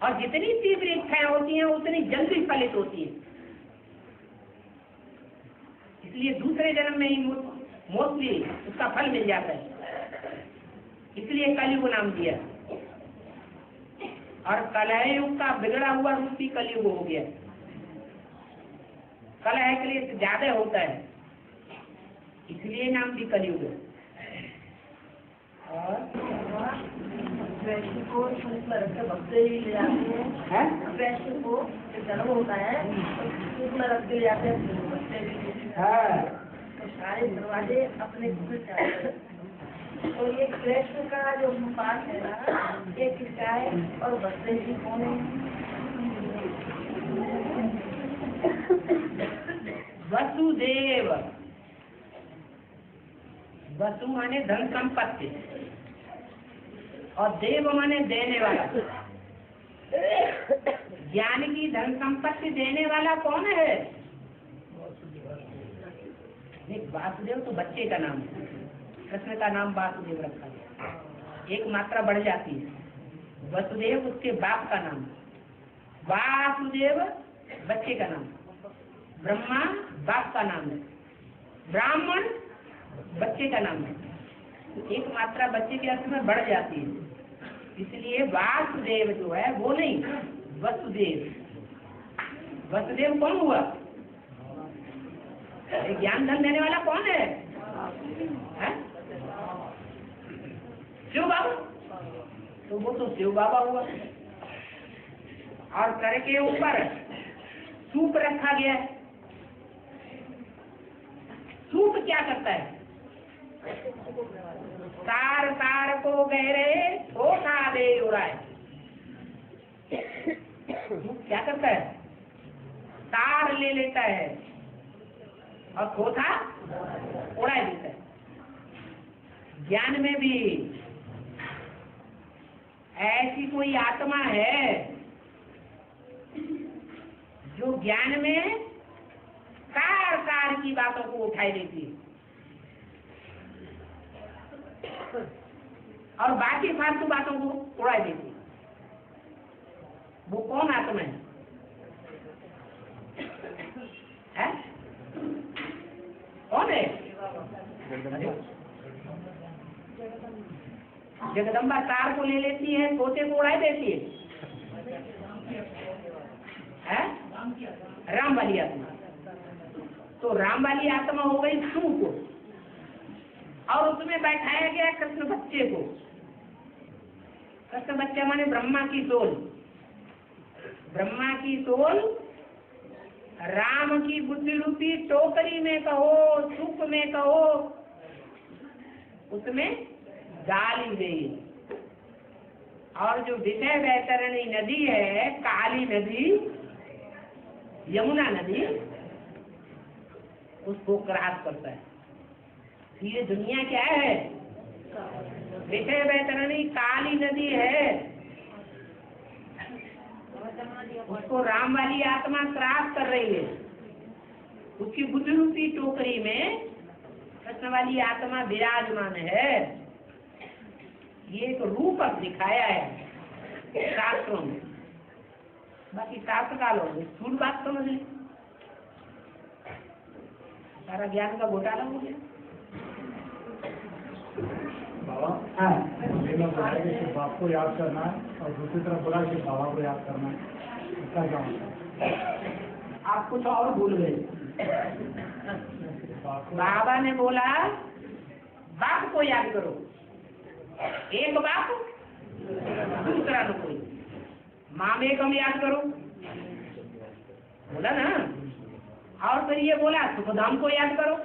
और जितनी तीव्र इच्छाएं होती हैं उतनी जल्दी फलित होती है। इसलिए दूसरे जन्म में ही मोस्टली उसका फल मिल जाता है। इसलिए कलयुग नाम दिया। और कलयुग का बिगड़ा हुआ रूप ही कलयुग हो गया। कलह के लिए ज्यादा होता है, इसलिए नाम भी कलयुग है। और
वैश्य को भक्ति ले आते हैं, वैश्य को जन्म होता है उसमें रख के ले आते हैं बच्चे भी। तो सारे दरवाजे अपने खुद चाहते हैं। तो ये कृष्ण का जो पाठ है ना, ये किसका है और बच्चे जी कौन है?
वसुदेव, वसु माने धन संपत्ति और देव माने देने वाला। ज्ञान की धन संपत्ति देने वाला कौन है? वासुदेव तो बच्चे का नाम है, कृष्ण का नाम वासुदेव रखा है, एक मात्रा बढ़ जाती है। वसुदेव उसके बाप का नाम, वासुदेव बच्चे का नाम, ब्रह्मा बाप का नाम है, ब्राह्मण बच्चे का नाम है। तो एक मात्रा बच्चे के अर्थ में बढ़ जाती है, इसलिए वासुदेव जो है वो नहीं, वसुदेव। वसुदेव कौन हुआ? ज्ञान धन देने वाला कौन है? शिव बाबा। तो वो तो शिव बाबा हुआ। और कर के ऊपर सूप रखा गया है। सूप क्या करता है? तार तार को गहरे ठोठा दे उड़ाए। सूप क्या करता है? तार ले लेता है और ठोठा उड़ा देता है। ज्ञान में भी ऐसी कोई आत्मा है जो ज्ञान में कार कार की बातों को उठाई देती है और बाकी फालतू बातों को उड़ा देती है। वो कौन आत्मा है? कौन है? जगदम्बा तार को ले लेती है, तोते को उड़ा देती है? राम वाली आत्मा। तो राम वाली आत्मा हो गई सूप, और उसमें बैठाया गया कृष्ण बच्चे को। कृष्ण बच्चा माने ब्रह्मा की सोल। ब्रह्मा की सोल राम की बुद्धि रूपी टोकरी में कहो, सूप में कहो, उसमें डाली गई। और जो विषय वैतरणी नदी है, काली नदी, यमुना नदी, उसको क्रॉस करता है। ये दुनिया क्या है? विषय वैतरणी काली नदी है, उसको राम वाली आत्मा क्रॉस कर रही है। उसकी बुद्धि रूपी टोकरी में कृष्ण वाली आत्मा विराजमान है। ये एक रूप दिखाया है शास्त्रों में। बाकी शास्त्र का लोग स्थूल बात समझ ली, सारा ज्ञान का घोटाला हो गया।
बाबा बोला कि बाप को याद करना है और दूसरी तरफ बोला कि बाबा को याद करना है, इसका क्या होता है?
आप कुछ और भूल गए। बाबा ने बोला बाप को याद करो, एक बाप दूसरा न कोई। माँ में कम याद करो, बोला ना। और फिर ये बोला सुखधाम को याद करो,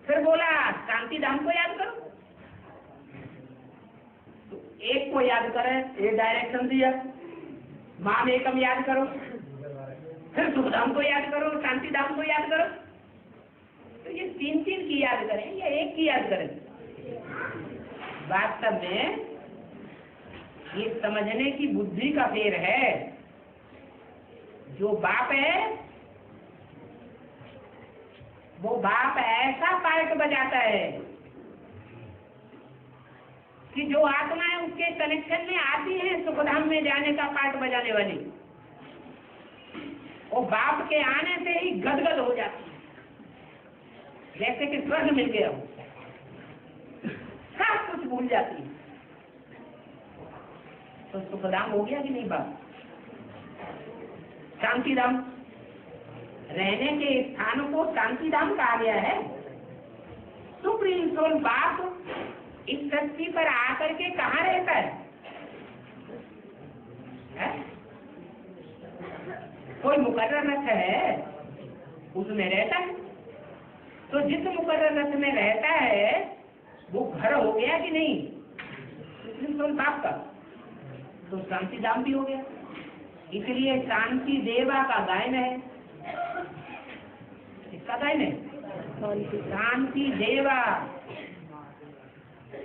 फिर बोला शांति धाम को याद करो। तो एक को याद करें, ये डायरेक्शन दिया। माँ में कम याद करो, फिर सुखधाम को याद करो, शांति धाम को याद करो। तो ये तीन तीन की याद करें या एक की याद करें? वास्तव में ये समझने की बुद्धि का फेर है। जो बाप है वो बाप ऐसा पार्ट बजाता है कि जो आत्माएं उसके कनेक्शन में आती हैं सुखधाम में जाने का पार्ट बजाने वाली, वो बाप के आने से ही गदगद हो जाती है, जैसे कि स्वर्ग मिल गया हो। सब कुछ भूल जाती है। तो सुखधाम हो गया कि नहीं बाप? शांतिधाम, रहने के स्थान को शांतिधाम कहा गया है। सुप्रीम सोल बाप इस धरती पर आकर के कहाँ रहता है? कोई मुकर्रर रथ है उसमें रहता है। तो जिस मुकर्रर रथ में रहता है वो घर हो गया कि नहीं सुप्रीम सोल बाप का? तो शांतिधाम भी हो गया। इसलिए शांति देवा का गायन है। इसका गायन है शांति देवा।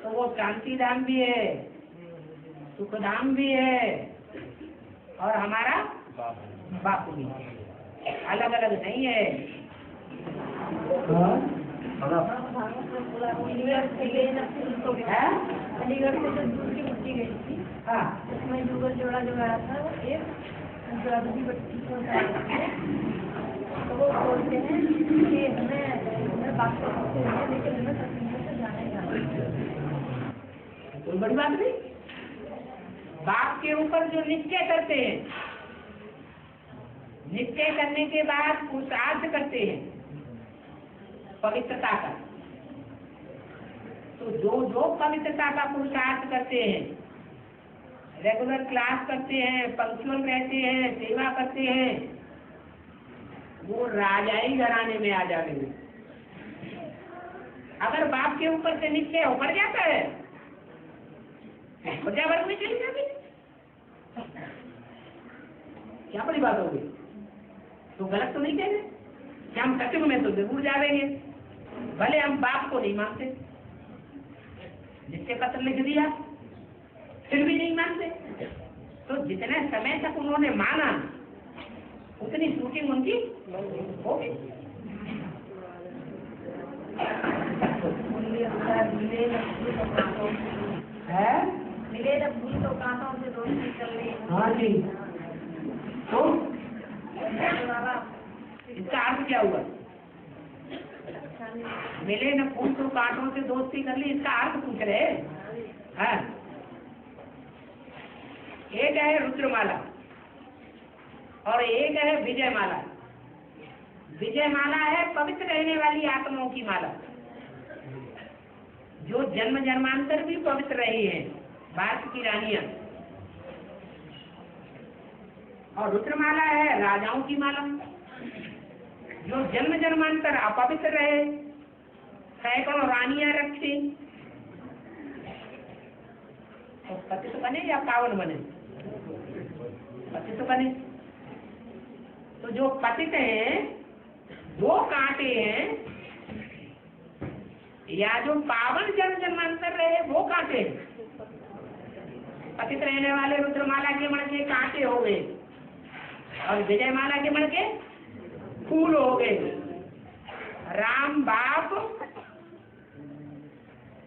तो वो शांतिधाम भी है, सुखधाम भी है और हमारा बाप भी है, अलग अलग नहीं है।
अलीगढ़ से जो दूध की बुट्टी गई थी,
हाँ
उसमें जुगल जोड़ा जो आया था वो एक गुलाबी बट्टी को तो वो बोलते हैं कि हमें बात तो करते हैं लेकिन हमें सत्संग से जाना ही जाना।
कोई बड़ी बात नहीं। बाप के ऊपर जो निश्चय करते हैं, निश्चय करने के बाद पुरुषार्थ करते हैं पवित्रता का, तो जो पवित्रता का पुरुषार्थ करते हैं, रेगुलर क्लास करते हैं, पंक्चुअल रहते हैं, सेवा करते हैं, वो राजाई घराने में आ जाएंगे। अगर बाप के ऊपर से निश्चय उभर जाता है प्रजा वर्ग में चली जाती, क्या बड़ी बात होगी? तो गलत तो नहीं कह रहे कि हम सत्युग में तो जरूर जाएंगे, भले हम बाप को नहीं मानते, निश्चय पत्र लिख दिया फिर भी नहीं मानते। तो जितने समय तक उन्होंने माना उतनी शूटिंग उनकी होगी।
मिले जब भूल तो कांटों से दोस्ती कर ली।
हाँ जी, तो इसका अर्थ क्या हुआ? मिले न फूल तो कांटों से दोस्ती कर ली, इसका अर्थ पूछ रहे हैं। एक है रुद्रमाला और एक है विजय माला। विजय माला है पवित्र रहने वाली आत्माओं की माला, जो जन्म जन्मांतर भी पवित्र रही है, भारत की रानियां। और रुद्रमाला है राजाओं की माला, जो जन्म जन्मांतर अपवित्र रहे, सैकड़ों रानियां रखी। तो पतित बने या पावन बने? पतित बने। तो जो पतित हैं वो कांटे हैं, या जो पावन जन्म जन्मांतर रहे वो कांटे। पतित रहने वाले रुद्रमाला के मण के कांटे हो गए और विजय माला के मण के फूल हो गए। राम बाप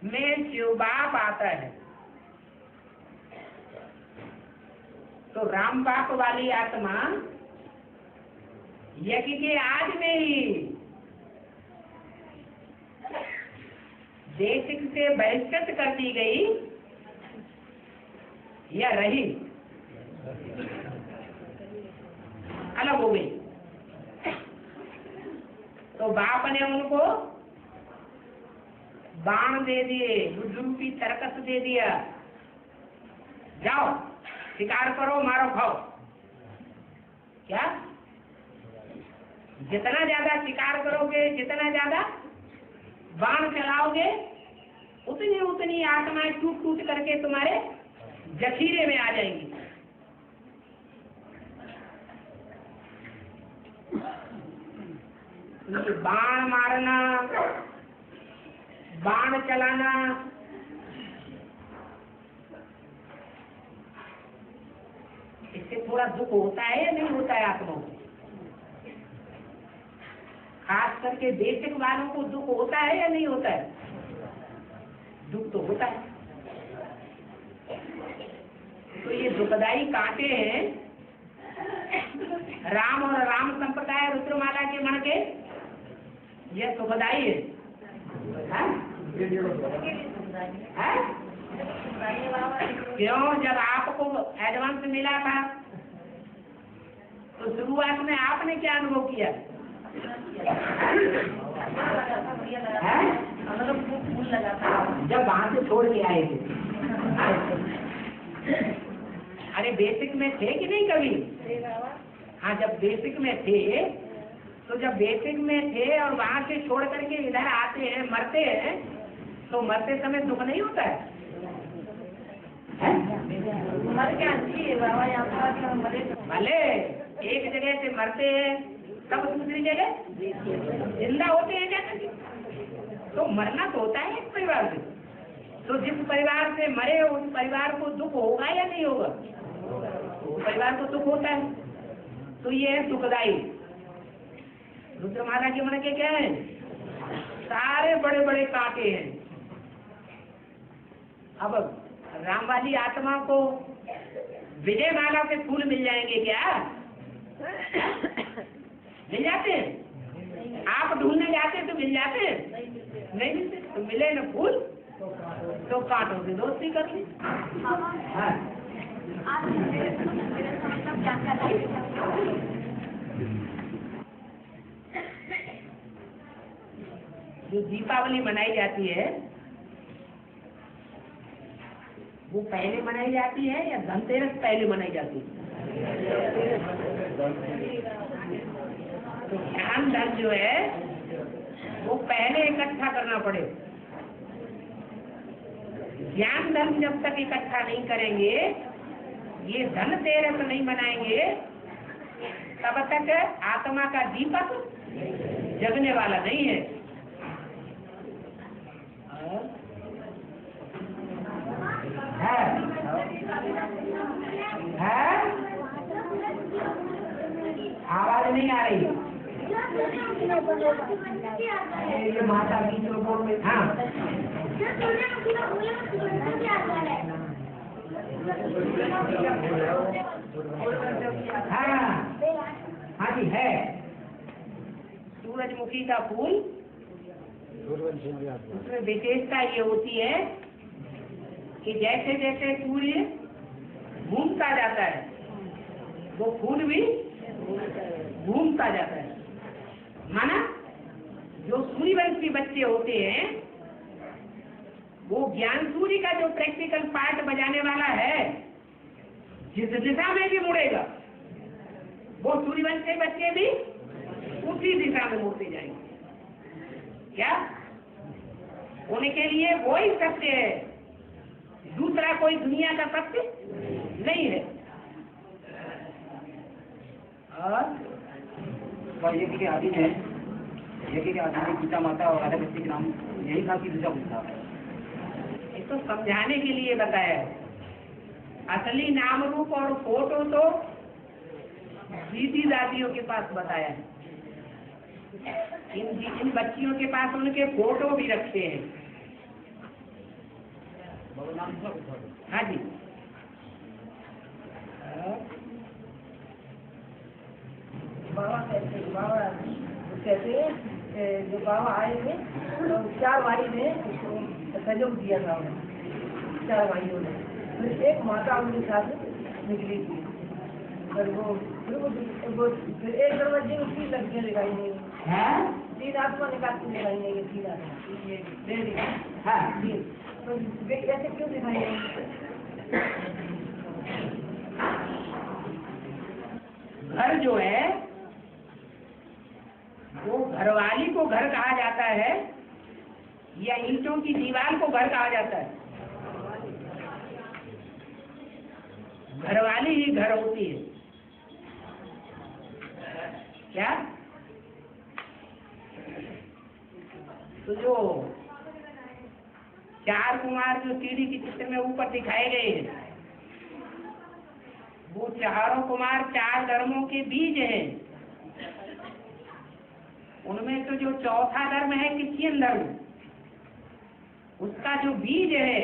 में शिव बाप आता है, तो राम बाप वाली आत्मा यज्ञ के आज में ही देशिक से बहिष्कृत कर दी गई या रही, अलग हो गई। तो बाप ने उनको बाण दे दिए, रूपी तरकस दे दिया, जाओ शिकार करो, मारो खाओ। क्या? जितना ज्यादा शिकार करोगे, जितना ज्यादा बाण चलाओगे, उतनी उतनी आत्माएं टूट टूट करके तुम्हारे जखीरे में आ जाएंगी। बाण मारना, बाण चलाना, इससे थोड़ा दुख होता है या नहीं होता है आत्माओं को? खास करके देशिक वालों को दुख होता है या नहीं होता है? दुख तो होता है। तो ये दुखदाई कांटे हैं राम और राम संप्रदाय रुद्रमाला के मण के, ये सुखदाई है। क्यों? जब आपको एडवांस मिला था तो शुरुआत में आपने क्या अनुभव किया? जब वहां से छोड़ के आए थे, अरे बेसिक में थे कि नहीं कभी? हाँ, जब बेसिक में थे तो जब बेसिक में थे और वहां से छोड़ करके इधर आते हैं, मरते हैं, तो मरते समय दुख नहीं होता है?
मर के अच्छी है बाबा, यहाँ मरे
भले एक जगह से मरते हैं तब दूसरी जगह जिंदा होते हैं क्या? तो मरना तो होता है एक परिवार से। तो जिस परिवार से मरे उस परिवार को दुख होगा या नहीं होगा? परिवार को दुख होता है। तो ये है दुखदाई। रुद्रमाला के मन के क्या है? सारे बड़े बड़े कांटे हैं। अब राम वाली आत्मा को विजय माला के फूल मिल जाएंगे क्या? मिल जाते हैं? आप ढूंढने जाते तो मिल जाते हैं? नहीं मिलते। तो मिले न फूल तो कांटों से दोस्ती कर ली। हाँ। जो दीपावली मनाई जाती है वो पहले मनाई जाती है या धनतेरस पहले मनाई जाती है? तो ज्ञान धन जो है वो पहले इकट्ठा करना पड़े। ज्ञान धन जब तक इकट्ठा नहीं करेंगे, ये धनतेरस नहीं मनाएंगे, तब तक आत्मा का दीपक जगने वाला नहीं है। आवाज नहीं आ रही। ये माता की जो बोल में। हाँ हाँ जी है। सूरजमुखी का फूल, उसमें विशेषता ये होती है कि जैसे जैसे सूर्य घूमता जाता है वो फूल भी घूमता जाता है। माना जो सूर्यवंशी बच्चे होते हैं वो ज्ञान सूर्य का जो प्रैक्टिकल पार्ट बजाने वाला है, जिस दिशा में भी मुड़ेगा वो सूर्यवंशी बच्चे भी उसी दिशा में मुड़ते जाएंगे। क्या? उनके लिए वो ही सत्य है, दूसरा कोई दुनिया का सत्य नहीं है।
और यज्ञ के आदि में गीता माता और राधा कृष्ण के नाम यही था कि दूसरा कुछ था?
ये तो समझाने के लिए बताया है। असली नाम रूप और फोटो तो दीदी दादियों के पास बताया है। इन बच्चियों के पास उनके फोटो भी रखते हैं। हाँ जी।
बाबा कहते जो बाबा आए थे तो 4 भाई ने सहयोग दिया था उन्हें, 4 भाइयों ने। फिर एक माता उनके साथ निकली थी, पर वो फिर एक दरवाजे में 3 लड़कियां दिखाई नहीं, 3 आत्मा निकालती दिखाई नहीं, ये 3 आत्मा। तो ऐसे क्यों दिखाई नहीं?
घर जो है वो घरवाली को घर कहा जाता है या ईंटों की दीवार को घर कहा जाता है? घरवाली ही घर होती है। क्या? तो जो 4 कुमार जो सीढ़ी की चित्र में ऊपर दिखाए गए हैं वो चारों कुमार 4 धर्मों के बीज हैं। उनमें तो जो चौथा धर्म है क्रिश्चियन धर्म, उसका जो बीज है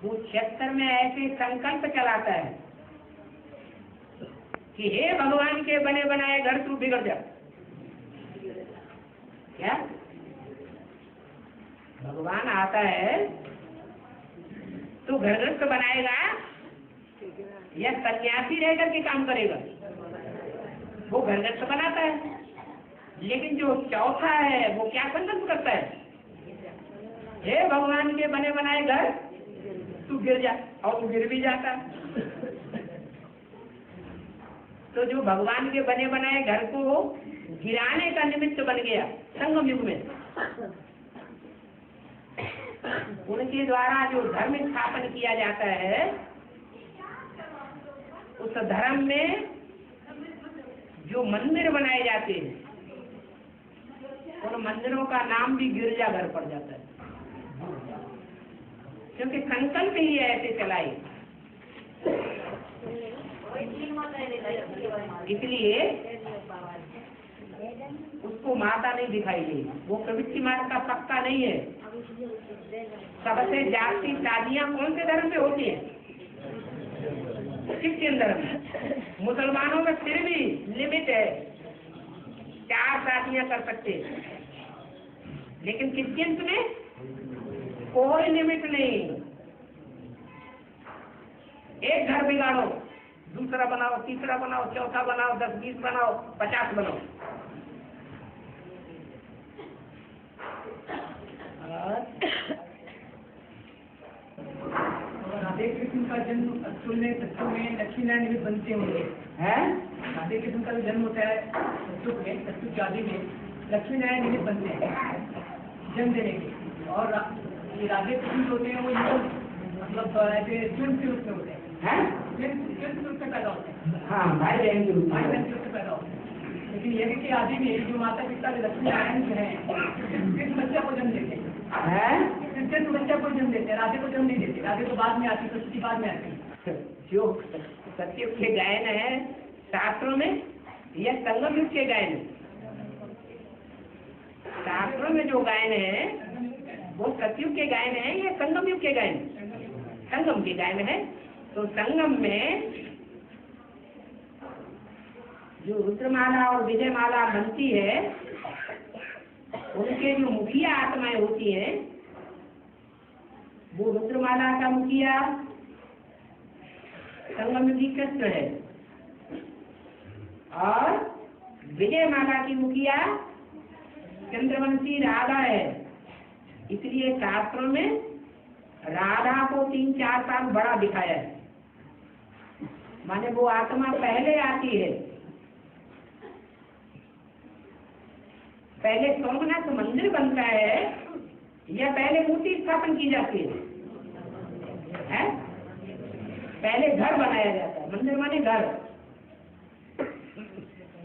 वो क्षेत्र में ऐसे संकल्प चलाता है कि हे भगवान के बने बनाए घर तू बिगड़ जा। क्या? भगवान आता है तो घरगृहस्थ बनाएगा या सन्यासी रह करके काम करेगा? वो घरगृहस्थ बनाता है। लेकिन जो चौथा है वो क्या संकल्प करता है? हे भगवान के बने बनाए घर तू गिर जा, और तू गिर भी जाता। तो जो भगवान के बने बनाए घर को गिराने का निमित्त बन गया संगम युग में, उनके द्वारा जो धर्म स्थापन किया जाता है, उस धर्म में जो मंदिर बनाए जाते हैं उन मंदिरों का नाम भी गिरजाघर पड़ जाता है, क्योंकि संकल्प ही ऐसे चलाए। इसलिए उसको माता नहीं दिखाई दी, वो प्रवृत्ति मार्ग का पक्का नहीं है। सबसे जाति शादियां कौन से धर्म में होती हैं? क्रिश्चियन धर्म में। मुसलमानों में फिर भी लिमिट है, 4 शादियां कर सकते हैं, लेकिन क्रिश्चियंस में कोई लिमिट नहीं। एक घर बिगाड़ो, दूसरा बनाओ, तीसरा बनाओ, चौथा बनाओ, 10, 20 बनाओ, 50 बनाओ।
राधे कृष्ण का जन्म अक्टूबर में सत्सुग में लक्ष्मी नारायण भी बनते होंगे
हैं?
राधे कृष्ण का जो जन्म होता है सत्सुग में, सत्सुग शादी में लक्ष्मी नारायण भी बनते हैं जन्म देने के। और ये राधे कृष्ण होते हैं वो मतलब ऐसे स्वयं के रूप में होते हैं, स्वयं के रूप में पैदा होते हैं।
हाँ, भाई बहन के रूप
भाई बहन
में।
के रूप में पैदा होते हैं। लेकिन ये कि आदि में जो माता पिता लक्ष्मी नारायण जो है किस बच्चा को जन्म देते हैं? क्रिश्चियन बच्चा को जन्म देते हैं, राधे को जन्म नहीं देते। राधे तो बाद में आती है, उसकी बाद में आती है।
जो सत्युग के गायन है शास्त्रों में, यह संगम युग के गायन है। शास्त्रों में जो गायन है वो सत्युग के गायन है, ये संगम युग के गायन, संगम के गायन है। तो संगम में जो रुद्रमाला और विजयमाला बनती है, उनके जो मुखिया आत्माएं होती हैं, वो रुद्रमाला का मुखिया संगम युगी कृष्ण है और विजयमाला की मुखिया चंद्रवंशी राधा है। इसलिए शास्त्रों में राधा को 3-4 साल बड़ा दिखाया है, माने वो आत्मा पहले आती है। पहले सोमनाथ मंदिर बनता है या पहले मूर्ति स्थापन की जाती है? पहले घर बनाया जाता है, मंदिर माने घर।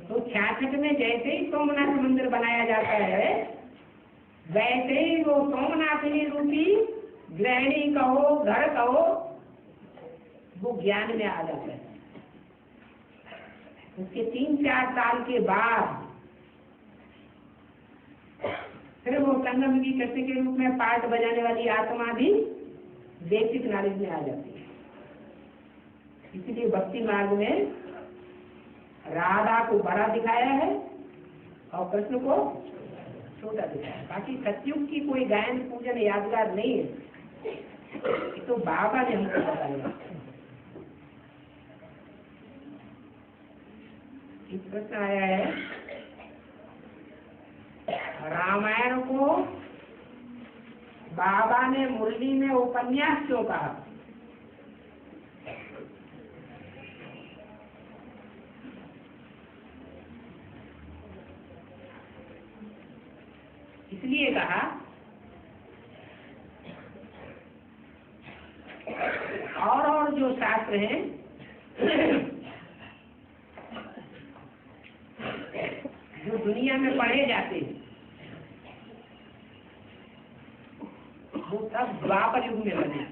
तो 66 में जैसे ही सोमनाथ मंदिर बनाया जाता है, वैसे ही वो सोमनाथनी रूपी गृहिणी कहो, घर कहो, वो ज्ञान में आ जाता है। उसके 3-4 साल के बाद फिर वो संगम की कृष्ण के रूप में पार्ट बजाने वाली आत्मा भी बेसिक नॉलेज में आ जाती है। इसलिए भक्ति मार्ग में राधा को बड़ा दिखाया है और कृष्ण को छोटा दिखाया है। बाकी सत्युग की कोई गायन पूजन यादगार नहीं है, तो बाबा ने हमको बताया। एक प्रश्न आया है, रामायण को बाबा ने मुरली में उपन्यास क्यों कहा? इसलिए कहा और जो शास्त्र हैं जो दुनिया में पढ़े जाते हैं वो सब द्वापर युग में बने,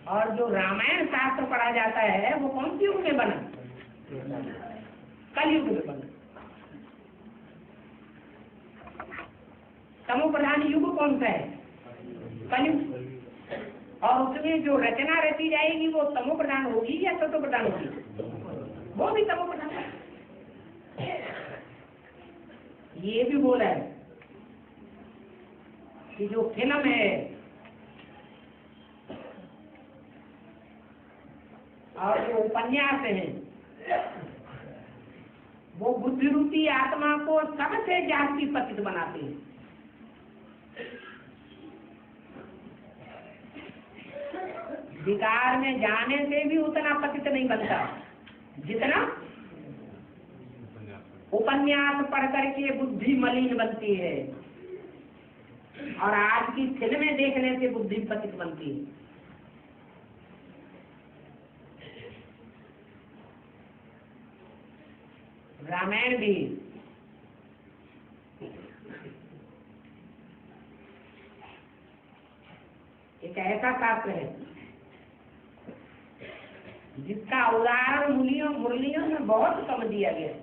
और जो रामायण शास्त्र पढ़ा जाता है वो कौन सी युग में बना? कलयुग में बना। तमो प्रधान युग कौन सा है? कलयुग। और उसमें जो रचना रची जाएगी वो तमो प्रधान होगी या सतो प्रधान होगी? वो भी तमो प्रधान। ये भी बोला है कि जो फिल्म है और जो उपन्यास है वो बुद्धि रूपी आत्मा को सबसे जास्ती पतित बनाते हैं। विकार में जाने से भी उतना पतित नहीं बनता जितना उपन्यास पढ़ करके बुद्धि मलिन बनती है और आज की फिल्में देखने से बुद्धि पतित बनती है। रामायण भी एक ऐसा शास्त्र है जिसका उदाहरण मुरलियों में बहुत कम दिया गया है।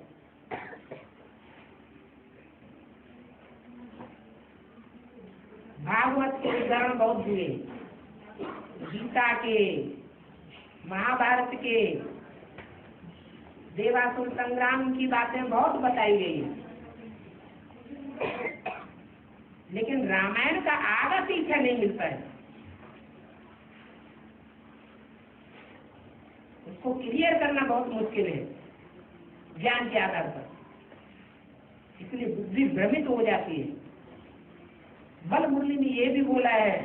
भागवत के उदाहरण बहुत दिए, गीता के, महाभारत के, देवासुर संग्राम की बातें बहुत बताई गई, लेकिन रामायण का आगा पीछा नहीं मिलता है। उसको क्लियर करना बहुत मुश्किल है ज्ञान के आधार पर, इसलिए बुद्धि भ्रमित हो जाती है। बल मुरली ने ये भी बोला है,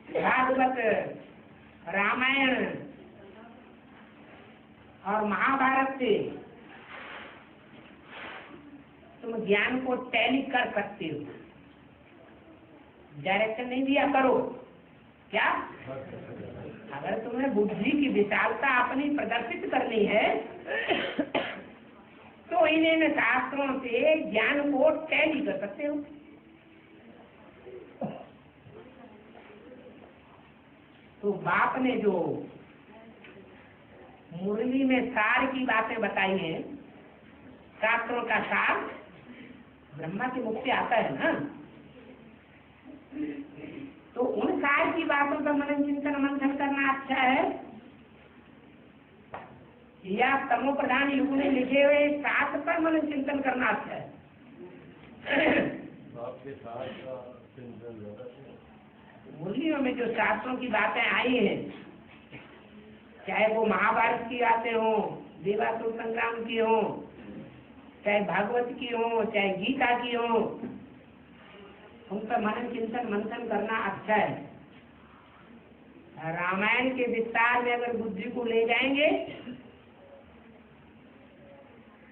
भागवत, रामायण और महाभारत से तुम ज्ञान को टैली कर सकते हो, डायरेक्शन नहीं दिया करो। क्या? अगर तुम्हें बुद्धि की विशालता अपनी प्रदर्शित करनी है तो इन्हें शास्त्रों से ज्ञान को टैली कर सकते हो। तो बाप ने जो मुरली में सार की बातें बताई हैं, शास्त्रों का सार ब्रह्मा के मुख से आता है ना, तो उन सार की बातों पर मनन चिंतन मंथन करना अच्छा है या तमो प्रधान युग में लिखे हुए शास्त्र पर मनन चिंतन करना अच्छा है? मुरलियों में जो शास्त्रों की बातें आई हैं, चाहे वो महाभारत की बातें हो, देवासुर संग्राम की हो, चाहे भागवत की हो, चाहे गीता की हो, उन पर मनन चिंतन मंथन करना अच्छा है। रामायण के विस्तार में अगर बुद्धि को ले जाएंगे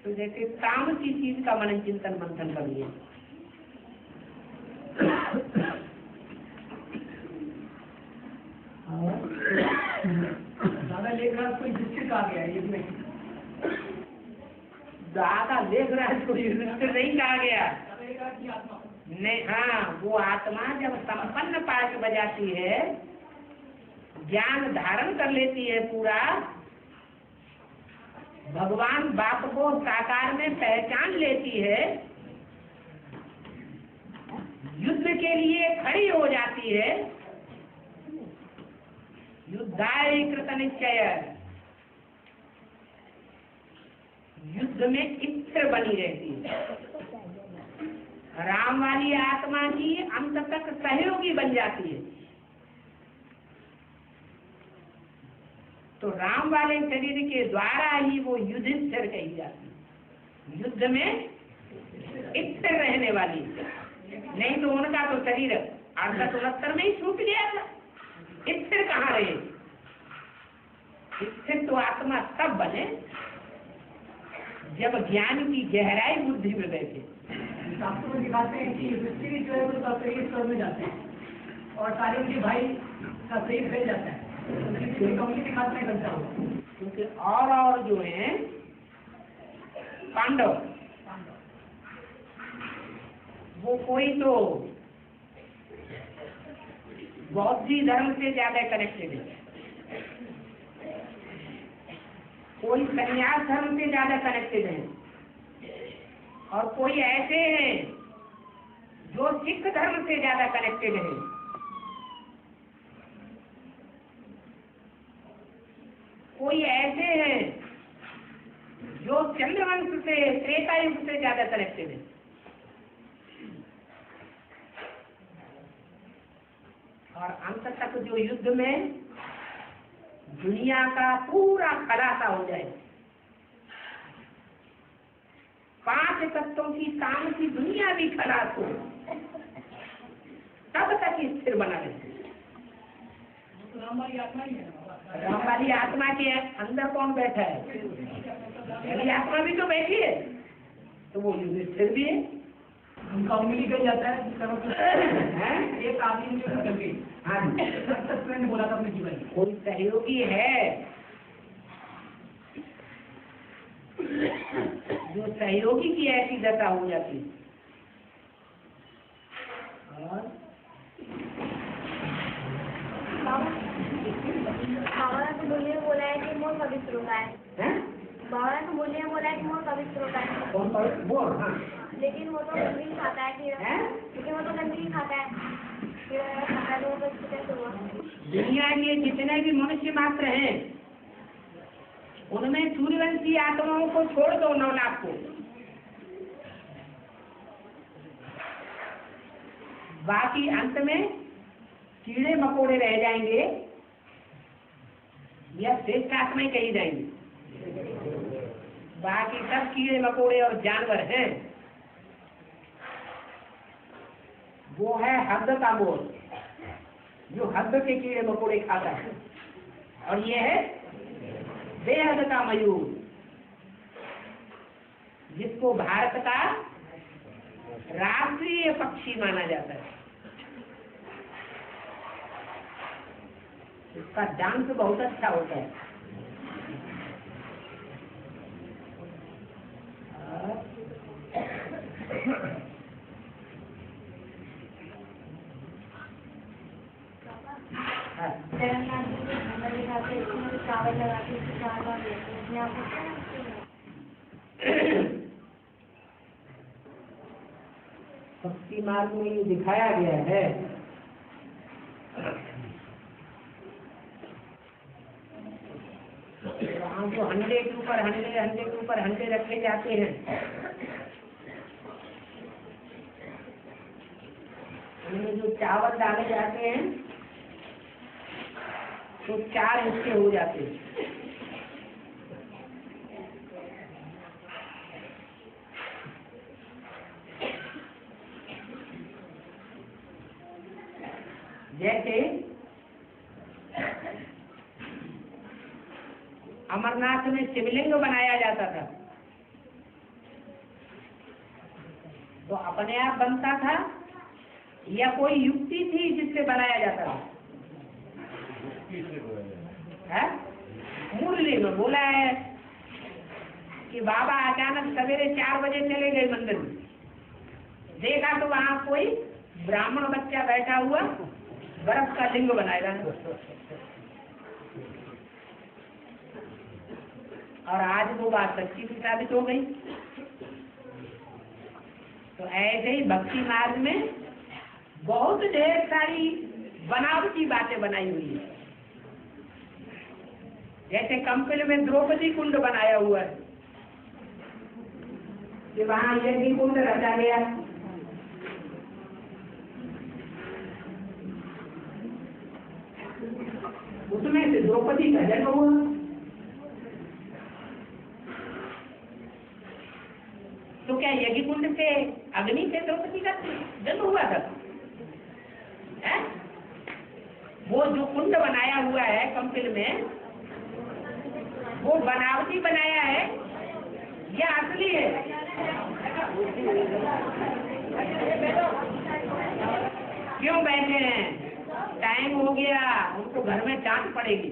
तो जैसे काम की चीज का मनन चिंतन मंथन कर लिया।
ज्यादा लेख रहा कोई युधिष्ठिर कहा गया है इसमें।
ज्यादा लेख रहा है कोई युधिष्ठिर नहीं कहा गया। नहीं, हाँ, वो आत्मा जब संपन्न पाठ बजाती है, ज्ञान धारण कर लेती है पूरा, भगवान बाप को साकार में पहचान लेती है, युद्ध के लिए खड़ी हो जाती है, युद्धाय कृत निश्चय, युद्ध में इत्र बनी रहती है। राम वाली आत्मा की अंत तक सहयोगी बन जाती है। तो राम वाले शरीर के द्वारा ही वो युधिष्ठिर कही जाती है, युद्ध में इत्र रहने वाली। नहीं तो उनका तो शरीर 1869 में ही छूट गया था। स्थिर कहाँ रहे? स्थिर तो आत्मा तब बने जब ज्ञान की गहराई बुद्धि में बैठे।
शास्त्रों में दिखाते हैं कि युधिष्ठिर जो है वो शरीर स्वर में जाते हैं और सारे उनके भाई का शरीर फैल जाता है, उनकी कमी दिखाते हैं करता हुआ।
क्योंकि और जो है पांडव, वो कोई तो बौद्धी धर्म से ज्यादा कनेक्टेड है, कोई संन्यास धर्म से ज्यादा कनेक्टेड है, और कोई ऐसे हैं जो सिख धर्म से ज्यादा कनेक्टेड है। कोई ऐसे हैं जो चंद्रवंश से, त्रेता युग से ज्यादा कनेक्टेड है। और अंत तक जो युद्ध में दुनिया का पूरा खलासा हो जाए, 5 तत्वों की काम की दुनिया भी खलास हो, तब तक स्थिर बना रहे। राम वाली आत्मा के अंदर कौन बैठा है? मेरी आत्मा भी तो बैठी है, तो वो स्थिर भी है।
उनका उंगली कह जाता है एक आदमी जो निकल गई।
हाँ,
ने बोला था अपने जीवन में
कोई सहयोगी है जो सहयोगी की ऐसी दशा हो जाती। और
बाबा ने तो बोलिए बोला है कि मोर पवित्र होता है। बाबा ने तो बोलिए बोला है कि मोर पवित्र होता है।
कौन बोल? हाँ,
लेकिन वो तो गंदगी खाता है लेकिन वो तो गंदगी खाता है फिर खाता है तो वो पवित्र कैसे हुआ?
दुनिया के जितने भी मनुष्य मात्र हैं उनमें सूर्यवंशी आत्माओं को छोड़ दो, 9 लाख को। बाकी अंत में कीड़े मकोड़े रह जाएंगे या श्रेष्ठ आत्माएं कही जाएंगी। बाकी सब कीड़े मकोड़े और जानवर हैं। वो है हद का मोर, जो हद के कीड़े मकोड़े खाता है, और ये है बेहद का मयूर, जिसको भारत का राष्ट्रीय पक्षी माना जाता है। इसका डांस बहुत अच्छा होता है।
जगन्नाथ जी के झंडा दिखा के उसमें चावल लगा के चावल देते हैं।
भक्ति मार्ग में ये दिखाया गया है। वहाँ जो हंडे के ऊपर हंडे के ऊपर हंडे रखे जाते हैं, उनमें जो चावल डाले जाते हैं तो 4 हिस्से हो जाते हैं। जैसे अमरनाथ में शिवलिंग बनाया जाता था तो अपने आप बनता था या कोई युक्ति थी जिससे बनाया जाता था? मुरली में बोला है कि बाबा अचानक सवेरे 4 बजे चले गए मंदिर में, देखा तो वहाँ कोई ब्राह्मण बच्चा बैठा हुआ बर्फ का लिंग बनाएगा, और आज वो बात सच्ची भी साबित हो गई। तो ऐसे ही भक्ति मार्ग में बहुत ढेर सारी बनावटी बातें बनाई हुई है। जैसे कंपिल में द्रौपदी कुंड बनाया हुआ है कि वहां यज्ञ कुंड रचा गया, उसमें से द्रौपदी का जन्म हुआ। तो क्या यज्ञ कुंड से अग्नि से द्रौपदी का जन्म हुआ था? वो जो कुंड बनाया हुआ है कंपिल में, वो बनावटी बनाया है या असली है? क्यों बैठे हैं? टाइम हो गया, उनको घर में डांट पड़ेगी।